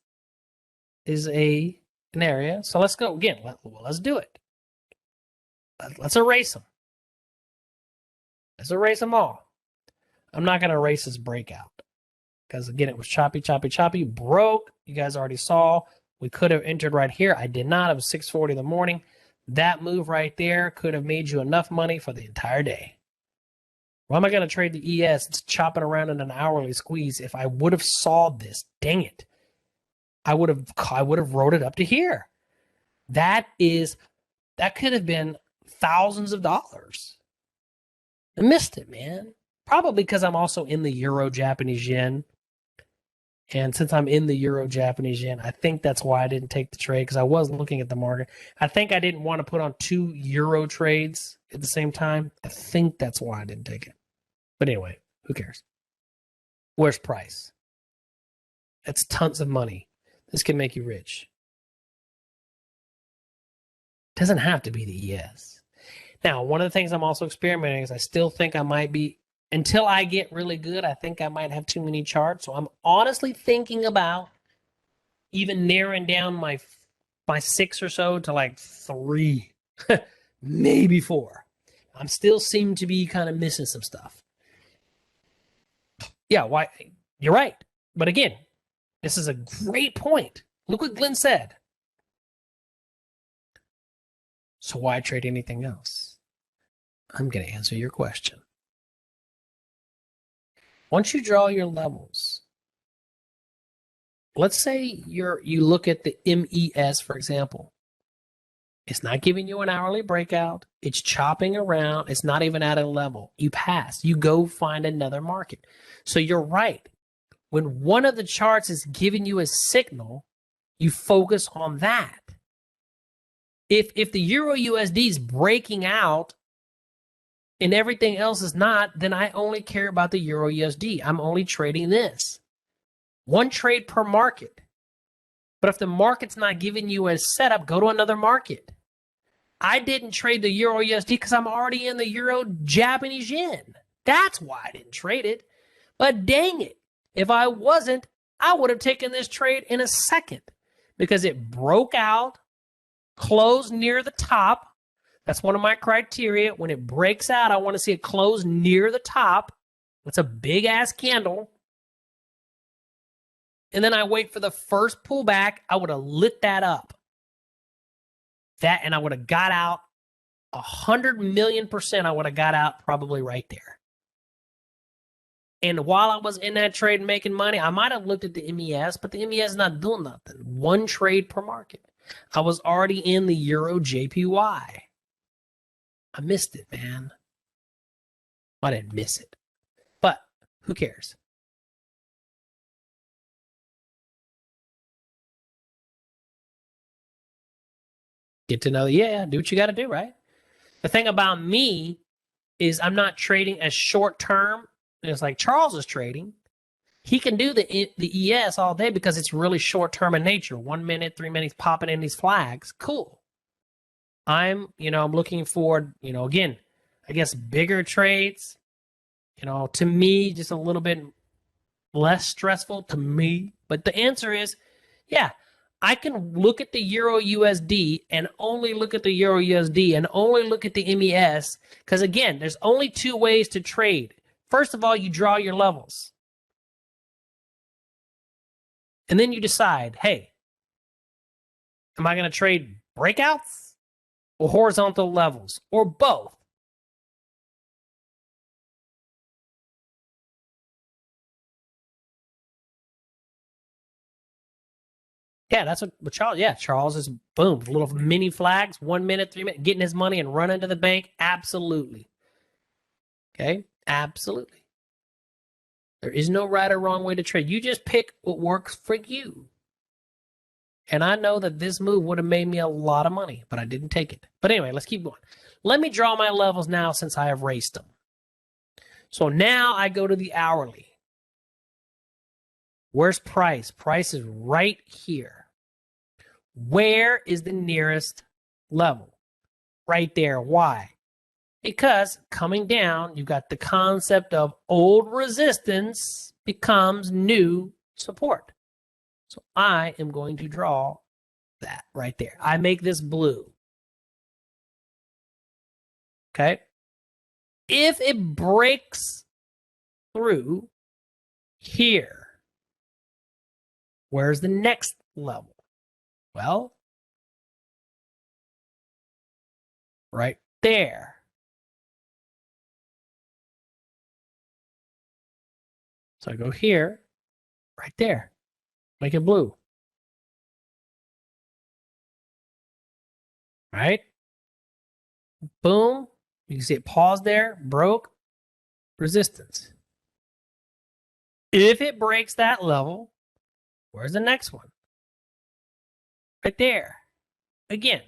S1: is an area. So let's go again. Let's do it. Let's erase them. Let's erase them all. I'm not going to erase this breakout. because again, it was choppy, choppy, choppy, broke. You guys already saw. We could have entered right here. I did not. It was 6:40 in the morning. That move right there could have made you enough money for the entire day. Why am I going to trade the ES? It's chopping around in an hourly squeeze. If I would have saw this, dang it, I would have wrote it up to here. That could have been thousands of dollars. I missed it, man. Probably because I'm also in the Euro Japanese yen. And since I'm in the Euro Japanese yen, I think that's why I didn't take the trade, because I was looking at the market. I think I didn't want to put on 2 Euro trades at the same time. I think that's why I didn't take it. But anyway, who cares? Where's price? That's tons of money. This can make you rich. Doesn't have to be the ES. Now, one of the things I'm also experimenting is I still think I might be, until I get really good, I think I might have too many charts. So I'm honestly thinking about even narrowing down my 6 or so to like 3, maybe 4. I'm still seem to be kind of missing some stuff. Yeah, why? You're right. But again, this is a great point. Look what Glenn said. So why trade anything else? I'm going to answer your question. Once you draw your levels, let's say you look at the MES, for example. It's not giving you an hourly breakout. It's chopping around. It's not even at a level. You pass. You go find another market. So you're right. When one of the charts is giving you a signal, you focus on that. If the Euro USD is breaking out and everything else is not, then I only care about the Euro USD. I'm only trading this. One trade per market. But if the market's not giving you a setup, go to another market. I didn't trade the Euro USD because I'm already in the Euro Japanese yen. That's why I didn't trade it. But dang it, if I wasn't, I would have taken this trade in a second because it broke out, closed near the top. That's one of my criteria. When it breaks out, I want to see it close near the top. It's a big ass candle. And then I wait for the first pullback. I would have lit that up. And I would have got out 100,000,000%. I would have got out probably right there. And while I was in that trade making money, I might have looked at the MES, but the MES is not doing nothing. One trade per market. I was already in the Euro JPY. I missed it, man. I didn't miss it. But who cares? Get to know, yeah, do what you got to do, right? The thing about me is I'm not trading as short term. It's like Charles is trading. He can do the ES all day because it's really short term in nature. 1 minute, 3 minutes, popping in these flags. Cool. I'm looking for, again, I guess bigger trades. To me, just a little bit less stressful to me. But the answer is, yeah, I can look at the Euro USD and only look at the Euro USD and only look at the MES because, again, there's only 2 ways to trade. First of all, you draw your levels. And then you decide, hey, am I going to trade breakouts or horizontal levels or both? Yeah, that's what Charles. Yeah, Charles is boom, little mini flags, 1 minute, 3 minutes, getting his money and running to the bank. Absolutely. Okay, absolutely. There is no right or wrong way to trade. You just pick what works for you. And I know that this move would have made me a lot of money, but I didn't take it. But anyway, let's keep going. Let me draw my levels now since I have raced them. So now I go to the hourly. Where's price? Price is right here. Where is the nearest level? Right there. Why? Because coming down, you've got the concept of old resistance becomes new support. So I am going to draw that right there. I make this blue. Okay. If it breaks through here, Where's the next level? Well, right there. So I go here, right there. Make it blue. Right? Boom. You can see it paused there, broke, resistance. If it breaks that level, where's the next one? Right there. Again,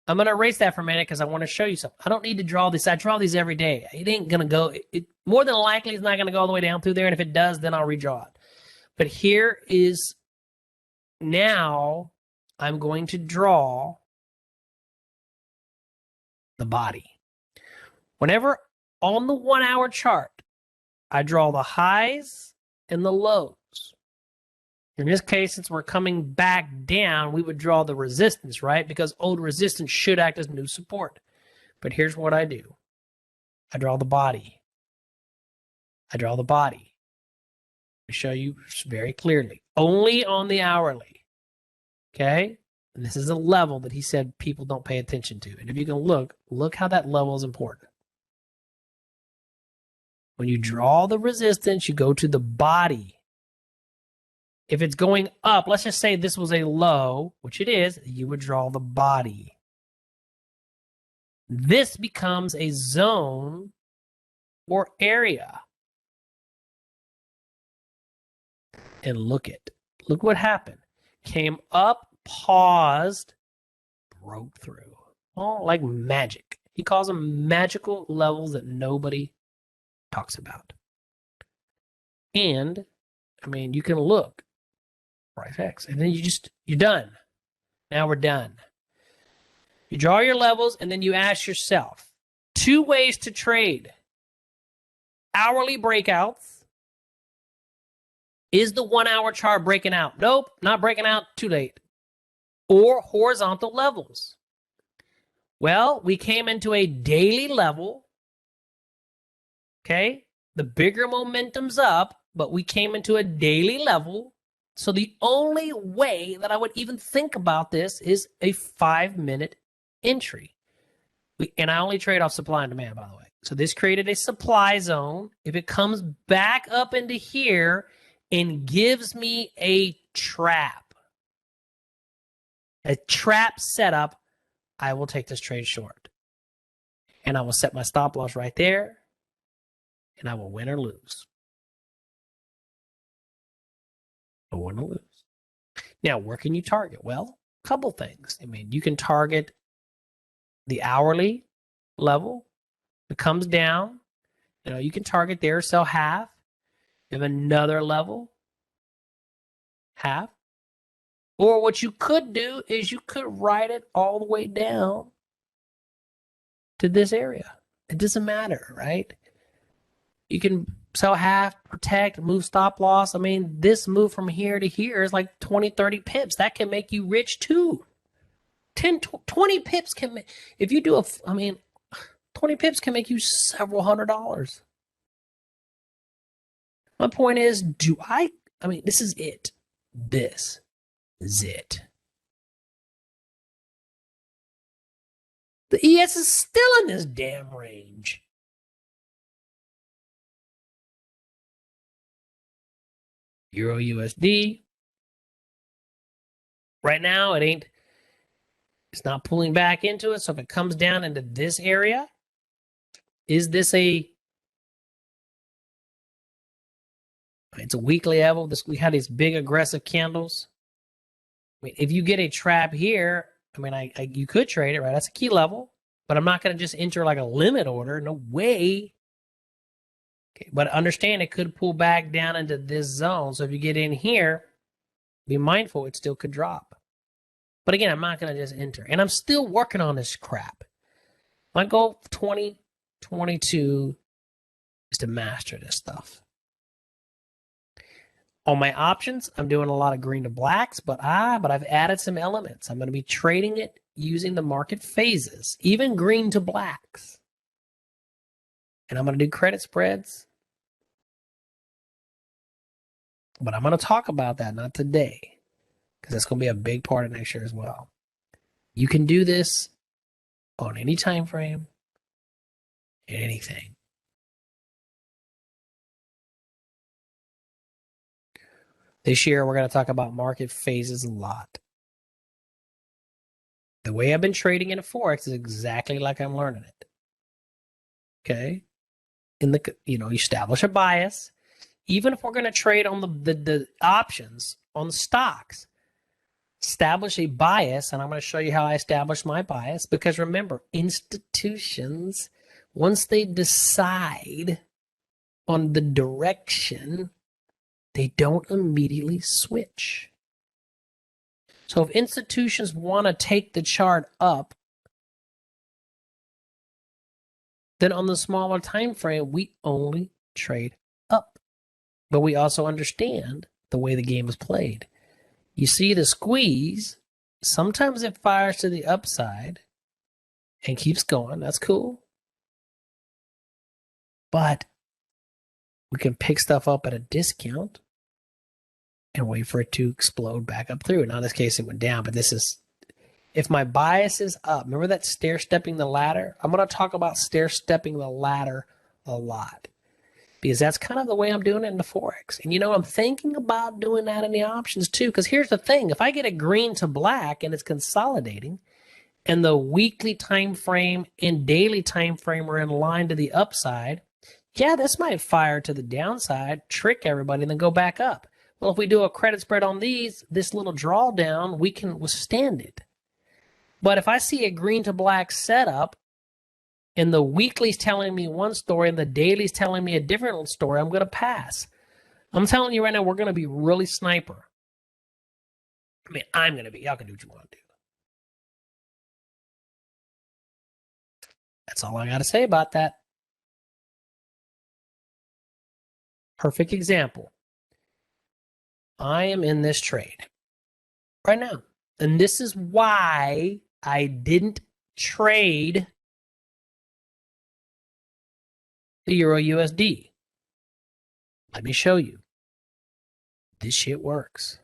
S1: I'm going to erase that for a minute because I want to show you something. I don't need to draw this. I draw these every day. It ain't going to go. More than likely, it's not going to go all the way down through there. And if it does, then I'll redraw it. But here is now I'm going to draw the body. Whenever on the 1 hour chart, I draw the highs and the lows. In this case, since we're coming back down, we would draw the resistance, right? Because old resistance should act as new support. But here's what I do. I draw the body. I draw the body. I show you very clearly. Only on the hourly. Okay? And this is a level that he said people don't pay attention to. And if you can look how that level is important. When you draw the resistance, you go to the body. If it's going up, let's just say this was a low, which it is, you would draw the body. This becomes a zone or area. And look what happened. Came up, paused, broke through. Oh, like magic. He calls them magical levels that nobody talks about. And, I mean, you can look. Price X. And then you're done. Now we're done. You draw your levels and then you ask yourself, 2 ways to trade. Hourly breakouts. Is the 1 hour chart breaking out? Nope, not breaking out, too late. Or horizontal levels. Well, we came into a daily level. Okay? The bigger momentum's up, but we came into a daily level. So the only way that I would even think about this is a 5-minute entry. And I only trade off supply and demand, by the way. So this created a supply zone. If it comes back up into here and gives me a trap setup, I will take this trade short. And I will set my stop loss right there. And I will win or lose. I want to lose. Now, where can you target? Well, a couple things. I mean, you can target the hourly level. It comes down. You can target there, sell half. You have another level, half. Or what you could do is you could ride it all the way down to this area. It doesn't matter, right? You can sell half, protect, move stop loss. I mean, this move from here to here is like 20, 30 pips. That can make you rich too. 10, 20 pips can make, if you do 20 pips can make you several $100s. My point is, this is it. This is it. The ES is still in this damn range. Euro USD. Right now, it's not pulling back into it. So if it comes down into this area, is this it's a weekly level. We had these big aggressive candles. I mean, if you get a trap here, you could trade it, right? That's a key level, but I'm not going to just enter like a limit order. No way. Okay, but understand it could pull back down into this zone. So if you get in here, be mindful it still could drop. But again, I'm not going to just enter. And I'm still working on this crap. My goal for 2022 is to master this stuff. On my options, I'm doing a lot of green to blacks, but I've added some elements. I'm going to be trading it using the market phases, even green to blacks. And I'm going to do credit spreads.
S3: But I'm going to talk about that, not today, because that's going to be a big part of next year as well. You can do this on any time frame and anything. This year, we're going to talk about market phases a lot. The way I've been trading in Forex is exactly like I'm learning it. Okay? You establish a bias. Even if we're going to trade on the options on the stocks, establish a bias, and I'm going to show you how I establish my bias. Because remember, institutions, once they decide on the direction, they don't immediately switch. So if institutions want to take the chart up, then on the smaller time frame, we only trade up. But we also understand the way the game is played. You see the squeeze, sometimes it fires to the upside and keeps going. That's cool. But we can pick stuff up at a discount and wait for it to explode back up through. Now, in this case, it went down, but this is, if my bias is up, remember that stair-stepping the ladder? I'm going to talk about stair-stepping the ladder a lot because that's kind of the way I'm doing it in the Forex. And, I'm thinking about doing that in the options too, because here's the thing. If I get a green to black and it's consolidating and the weekly time frame and daily time frame are in line to the upside, yeah, this might fire to the downside, trick everybody, and then go back up. Well, if we do a credit spread on these, this little drawdown, we can withstand it. But if I see a green to black setup and the weekly's telling me one story and the daily's telling me a different story, I'm going to pass. I'm telling you right now, we're going to be really sniper. I mean, I'm going to be. Y'all can do what you want to do. That's all I got to say about that. Perfect example. I am in this trade right now. And this is why I didn't trade the Euro USD. Let me show you. This shit works.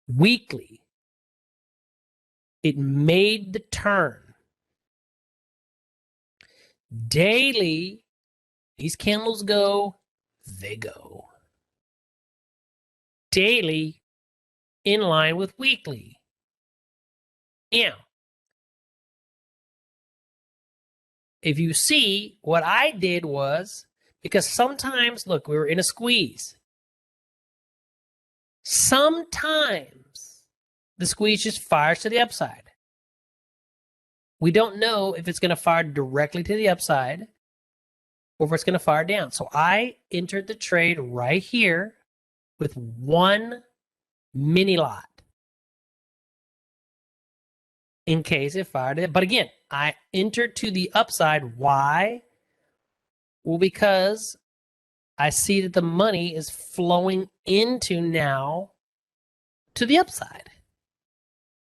S3: Weekly, it made the turn. Daily, these candles go, they go. Daily, in line with weekly. Yeah. If you see, what I did was, because sometimes, look, we were in a squeeze. Sometimes the squeeze just fires to the upside. We don't know if it's going to fire directly to the upside or if it's going to fire down. So I entered the trade right here with one mini lot in case it fired it. But again, I entered to the upside. Why? Well, because I see that the money is flowing into now to the upside.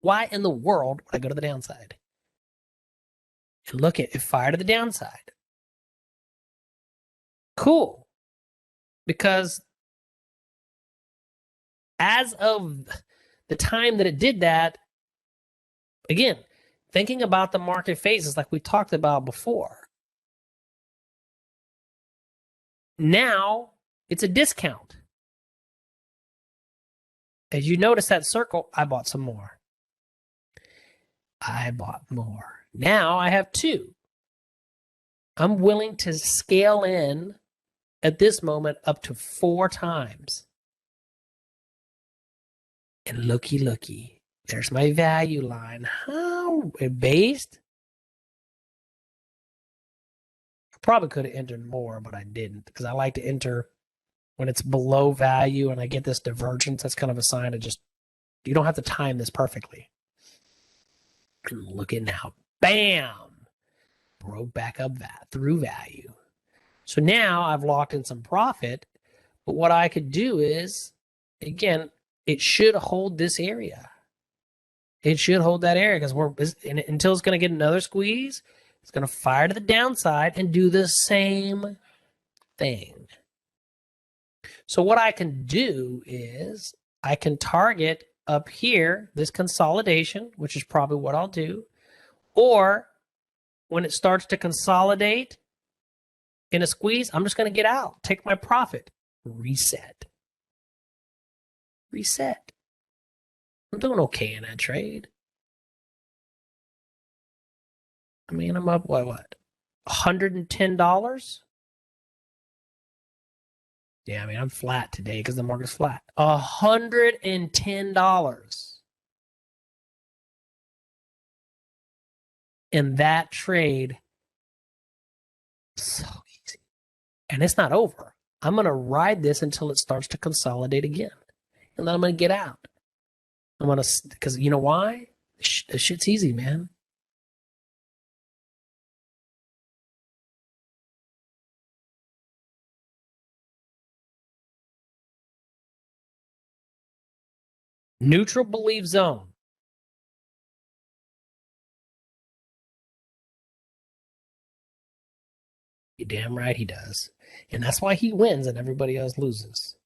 S3: Why in the world would I go to the downside? And look at it, fired to the downside. Cool. Because as of the time that it did that, again, thinking about the market phases like we talked about before. Now it's a discount. As you notice that circle, I bought some more. I bought more. Now I have two. I'm willing to scale in at this moment up to 4 times. And looky, there's my value line. How based? I probably could have entered more, but I didn't because I like to enter when it's below value and I get this divergence. That's kind of a sign of just, you don't have to time this perfectly. And look at now. Bam! Broke back up through value. So now I've locked in some profit. But what I could do is, again, it should hold this area. It should hold that area because until it's going to get another squeeze, It's going to fire to the downside and do the same thing. So what I can do is I can target up here this consolidation, which is probably what I'll do. Or when it starts to consolidate in a squeeze, I'm just going to get out, take my profit, reset. Reset. I'm doing okay in that trade. I mean, I'm up, what? $110? Yeah, I mean, I'm flat today because the market's flat. $110. In that trade, so easy. And it's not over. I'm going to ride this until it starts to consolidate again. And then I'm going to get out. I'm going to, because you know why? This shit's easy, man. Neutral belief zone. You're damn right he does. And that's why he wins and everybody else loses.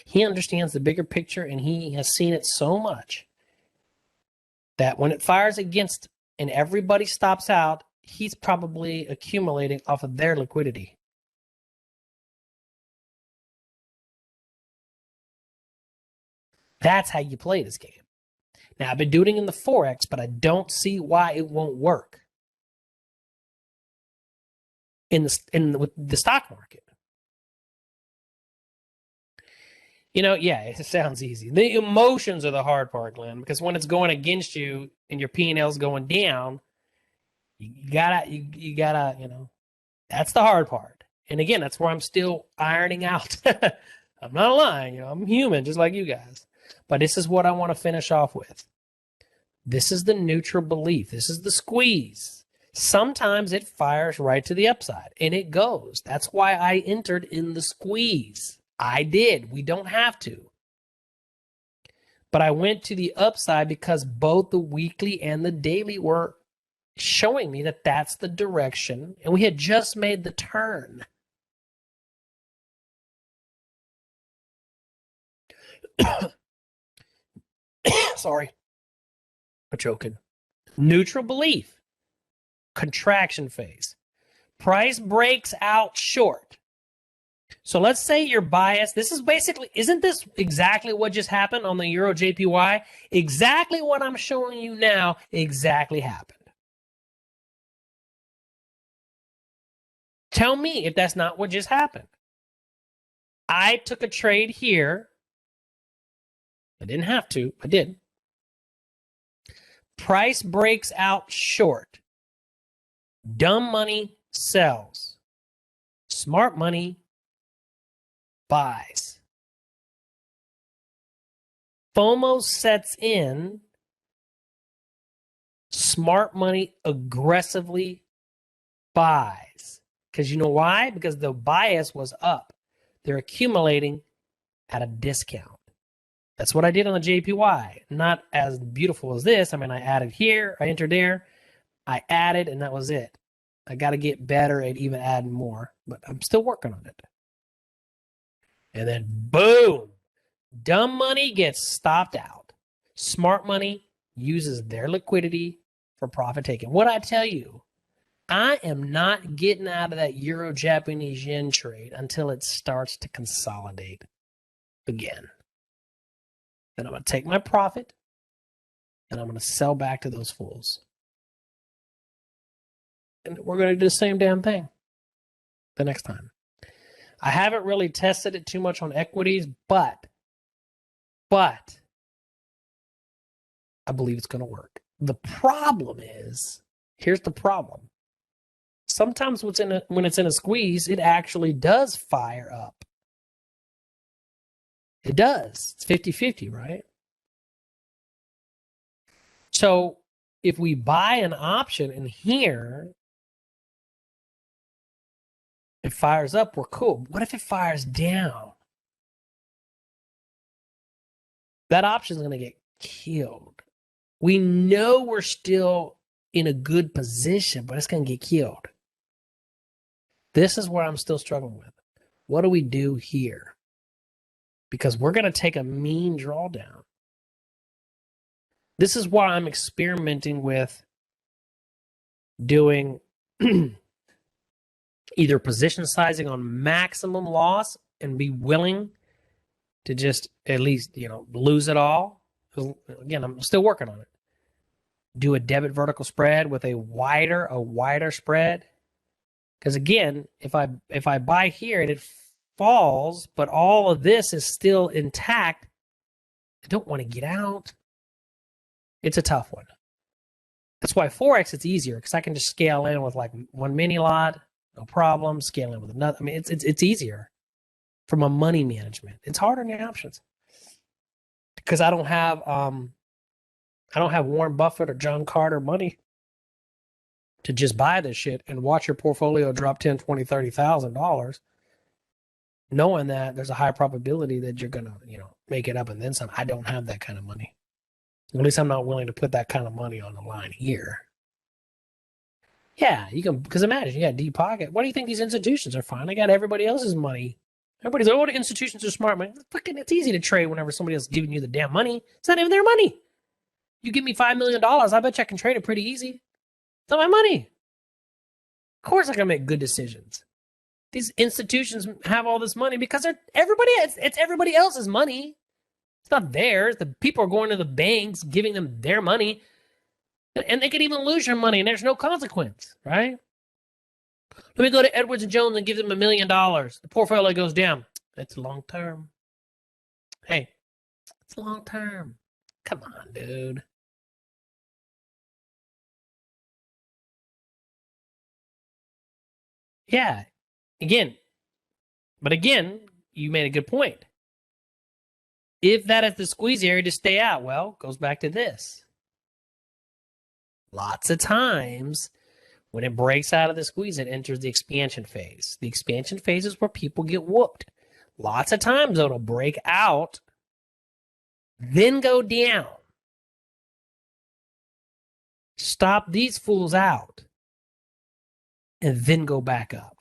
S3: He understands the bigger picture and he has seen it so much that when it fires against and everybody stops out, he's probably accumulating off of their liquidity. That's how you play this game. Now, I've been doing it in the Forex, but I don't see why it won't work with the stock market. You know, yeah, it sounds easy. The emotions are the hard part, Glenn, because when it's going against you and your P&L is going down, you gotta, you know, that's the hard part. And again, that's where I'm still ironing out. I'm not lying, you know, I'm human just like you guys. But this is what I want to finish off with. This is the neutral belief. This is the squeeze. Sometimes it fires right to the upside, and it goes. That's why I entered in the squeeze. I did. We don't have to. But I went to the upside because both the weekly and the daily were showing me that that's the direction, and we had just made the turn. Sorry. I'm choking. Neutral belief. Contraction phase. Price breaks out short. So let's say you're biased. This is basically, isn't this exactly what just happened on the Euro JPY? Exactly what I'm showing you now exactly happened. Tell me if that's not what just happened. I took a trade here. I didn't have to. I did. Price breaks out short. Dumb money sells. Smart money buys. FOMO sets in. Smart money aggressively buys. Because you know why? Because the bias was up. They're accumulating at a discount. That's what I did on the JPY. Not as beautiful as this. I mean, I added here, I entered there, I added, and that was it. I got to get better at even adding more, but I'm still working on it. And then boom, dumb money gets stopped out. Smart money uses their liquidity for profit taking. What I tell you, I am not getting out of that Euro Japanese yen trade until it starts to consolidate again. Then I'm going to take my profit and I'm going to sell back to those fools. And we're going to do the same damn thing the next time. I haven't really tested it too much on equities, but I believe it's going to work. The problem is, here's the problem. Sometimes when it's in a squeeze, it actually does fire up. It does. It's 50-50, right? So if we buy an option in here, it fires up, we're cool. What if it fires down? That option is going to get killed. We know we're still in a good position, but it's going to get killed. This is where I'm still struggling with. What do we do here? Because we're going to take a mean drawdown. This is why I'm experimenting with doing either position sizing on maximum loss and be willing to just at least, lose it all. Again, I'm still working on it. Do a debit vertical spread with a wider spread. Because again, if I buy here and it falls, but all of this is still intact, I don't want to get out. It's a tough one. That's why Forex, it's easier because I can just scale in with like one mini lot, no problem. Scale in with another. I mean, it's easier from a money management. It's harder in the options because I don't have Warren Buffett or John Carter money to just buy this shit and watch your portfolio drop $10,000, $20,000, $30,000, knowing that there's a high probability that you're gonna, make it up and then some. I don't have that kind of money. At least I'm not willing to put that kind of money on the line here. Yeah, you can, because imagine, you got deep pocket. Why do you think these institutions are fine? I got everybody else's money. Everybody's like, oh, the institutions are smart. Man, fucking, it's easy to trade whenever somebody else is giving you the damn money. It's not even their money. You give me $5 million, I bet you I can trade it pretty easy. It's not my money. Of course I can make good decisions. These institutions have all this money because it's everybody else's money. It's not theirs. The people are going to the banks, giving them their money. And they could even lose your money and there's no consequence, right? Let me go to Edwards and Jones and give them $1 million. The portfolio goes down. It's long term. Hey, it's long term. Come on, dude. Yeah. Again, you made a good point. If that is the squeeze area to stay out, well, goes back to this. Lots of times when it breaks out of the squeeze, it enters the expansion phase. The expansion phase is where people get whooped. Lots of times, though, it'll break out, then go down. Stop these fools out, and then go back up.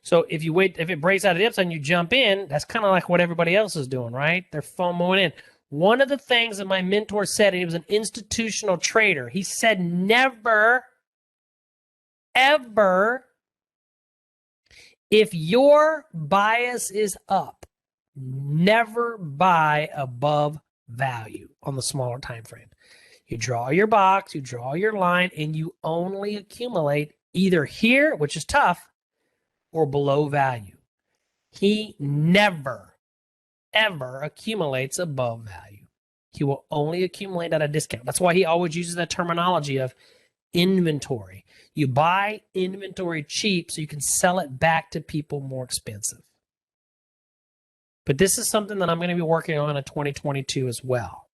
S3: So if it breaks out of the upside and you jump in, that's kind of like what everybody else is doing, right? They're FOMOing in. One of the things that my mentor said, and he was an institutional trader, he said never, ever, if your bias is up, never buy above value on the smaller time frame. You draw your box, you draw your line, and you only accumulate either here, which is tough, or below value. He never, ever accumulates above value. He will only accumulate at a discount. That's why he always uses that terminology of inventory. You buy inventory cheap so you can sell it back to people more expensive. But this is something that I'm going to be working on in 2022 as well,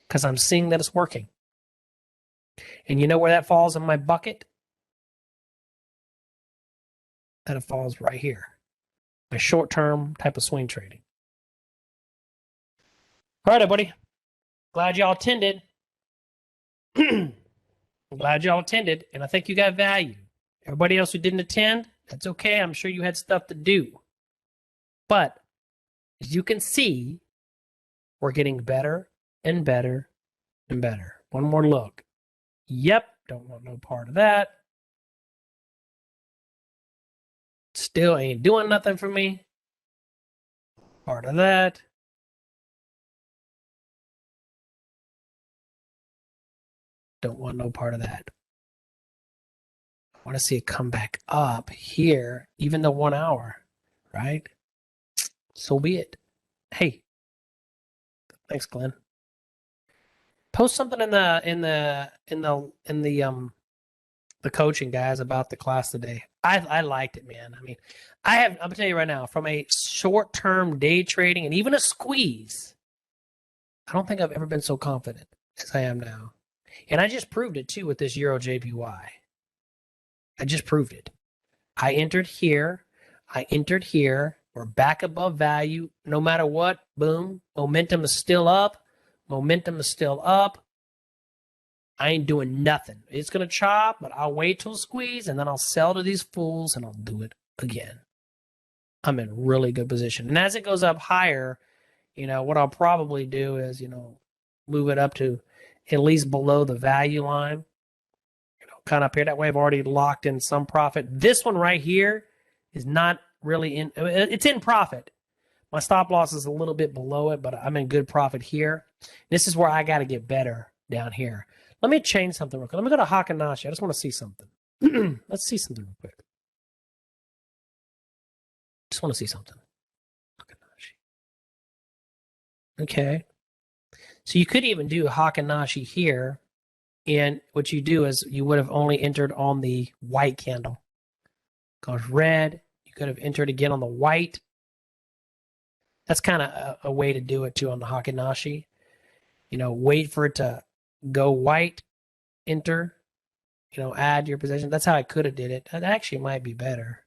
S3: because I'm seeing that it's working. And you know where that falls in my bucket? That it falls right here. My short-term type of swing trading. All right, everybody. Glad y'all attended. I'm glad y'all attended, and I think you got value. Everybody else who didn't attend, that's okay. I'm sure you had stuff to do. But as you can see, we're getting better and better and better. One more look. Yep, don't want no part of that. Still ain't doing nothing for me. Part of that. Don't want no part of that. I want to see it come back up here, even the 1 hour, right? So be it. Hey, thanks, Glenn. Post something in the coaching, guys, about the class today. I liked it, man. I mean, I'm gonna tell you right now, from a short-term day trading and even a squeeze, I don't think I've ever been so confident as I am now. And I just proved it too with this Euro JPY. I just proved it. I entered here. We're back above value. No matter what, boom. Momentum is still up. I ain't doing nothing. It's going to chop, but I'll wait till squeeze, and then I'll sell to these fools, and I'll do it again. I'm in really good position. And as it goes up higher, what I'll probably do is, move it up to at least below the value line. Kind of up here. That way I've already locked in some profit. This one right here is not really in, it's in profit. My stop loss is a little bit below it, but I'm in good profit here. This is where I got to get better down here. Let me change something real quick. Let me go to Heikin-Ashi. I just want to see something. Let's see something real quick. Just want to see something. Heikin-Ashi. Okay. So you could even do Heikin-Ashi here. And what you do is you would have only entered on the white candle. Goes red. You could have entered again on the white. That's kind of a way to do it too on the Heikin-Ashi. Wait for it to go white, enter, add your position. That's how I could have did it. That actually might be better.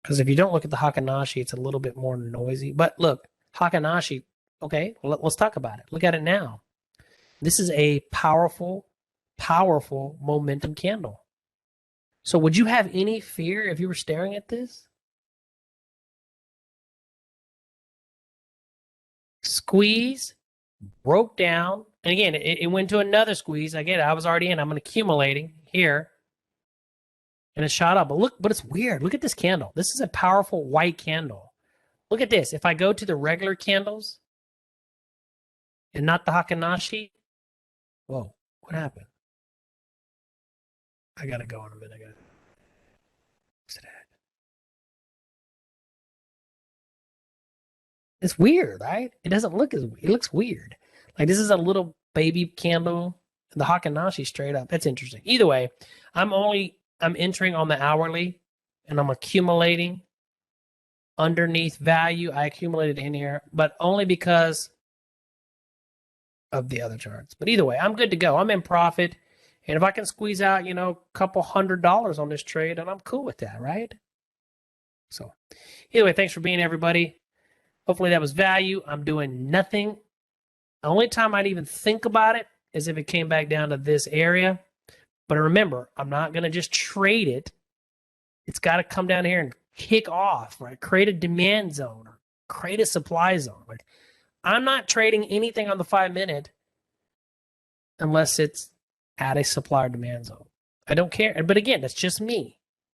S3: Because if you don't look at the Heikin-Ashi, it's a little bit more noisy. But look, Heikin-Ashi, okay, well, let's talk about it. Look at it now. This is a powerful, powerful momentum candle. So would you have any fear if you were staring at this? Squeeze, broke down. And again, it went to another squeeze. Again, I was already in. I'm accumulating here. And it shot up. But it's weird. Look at this candle. This is a powerful white candle. Look at this. If I go to the regular candles and not the Heikin-Ashi, whoa, what happened? I gotta go in a minute. It's weird, right? It doesn't look it looks weird. Like this is a little baby candle. The Heikin-Ashi straight up. That's interesting. Either way, I'm entering on the hourly and I'm accumulating underneath value. I accumulated in here, but only because of the other charts. But either way, I'm good to go. I'm in profit. And if I can squeeze out, a couple $100 on this trade, and I'm cool with that, right? So either way, thanks for being everybody. Hopefully that was value. I'm doing nothing. The only time I'd even think about it is if it came back down to this area. But remember, I'm not going to just trade it. It's got to come down here and kick off, right? Create a demand zone or create a supply zone. Like, I'm not trading anything on the 5-minute unless it's at a supply or demand zone. I don't care. But again, that's just me.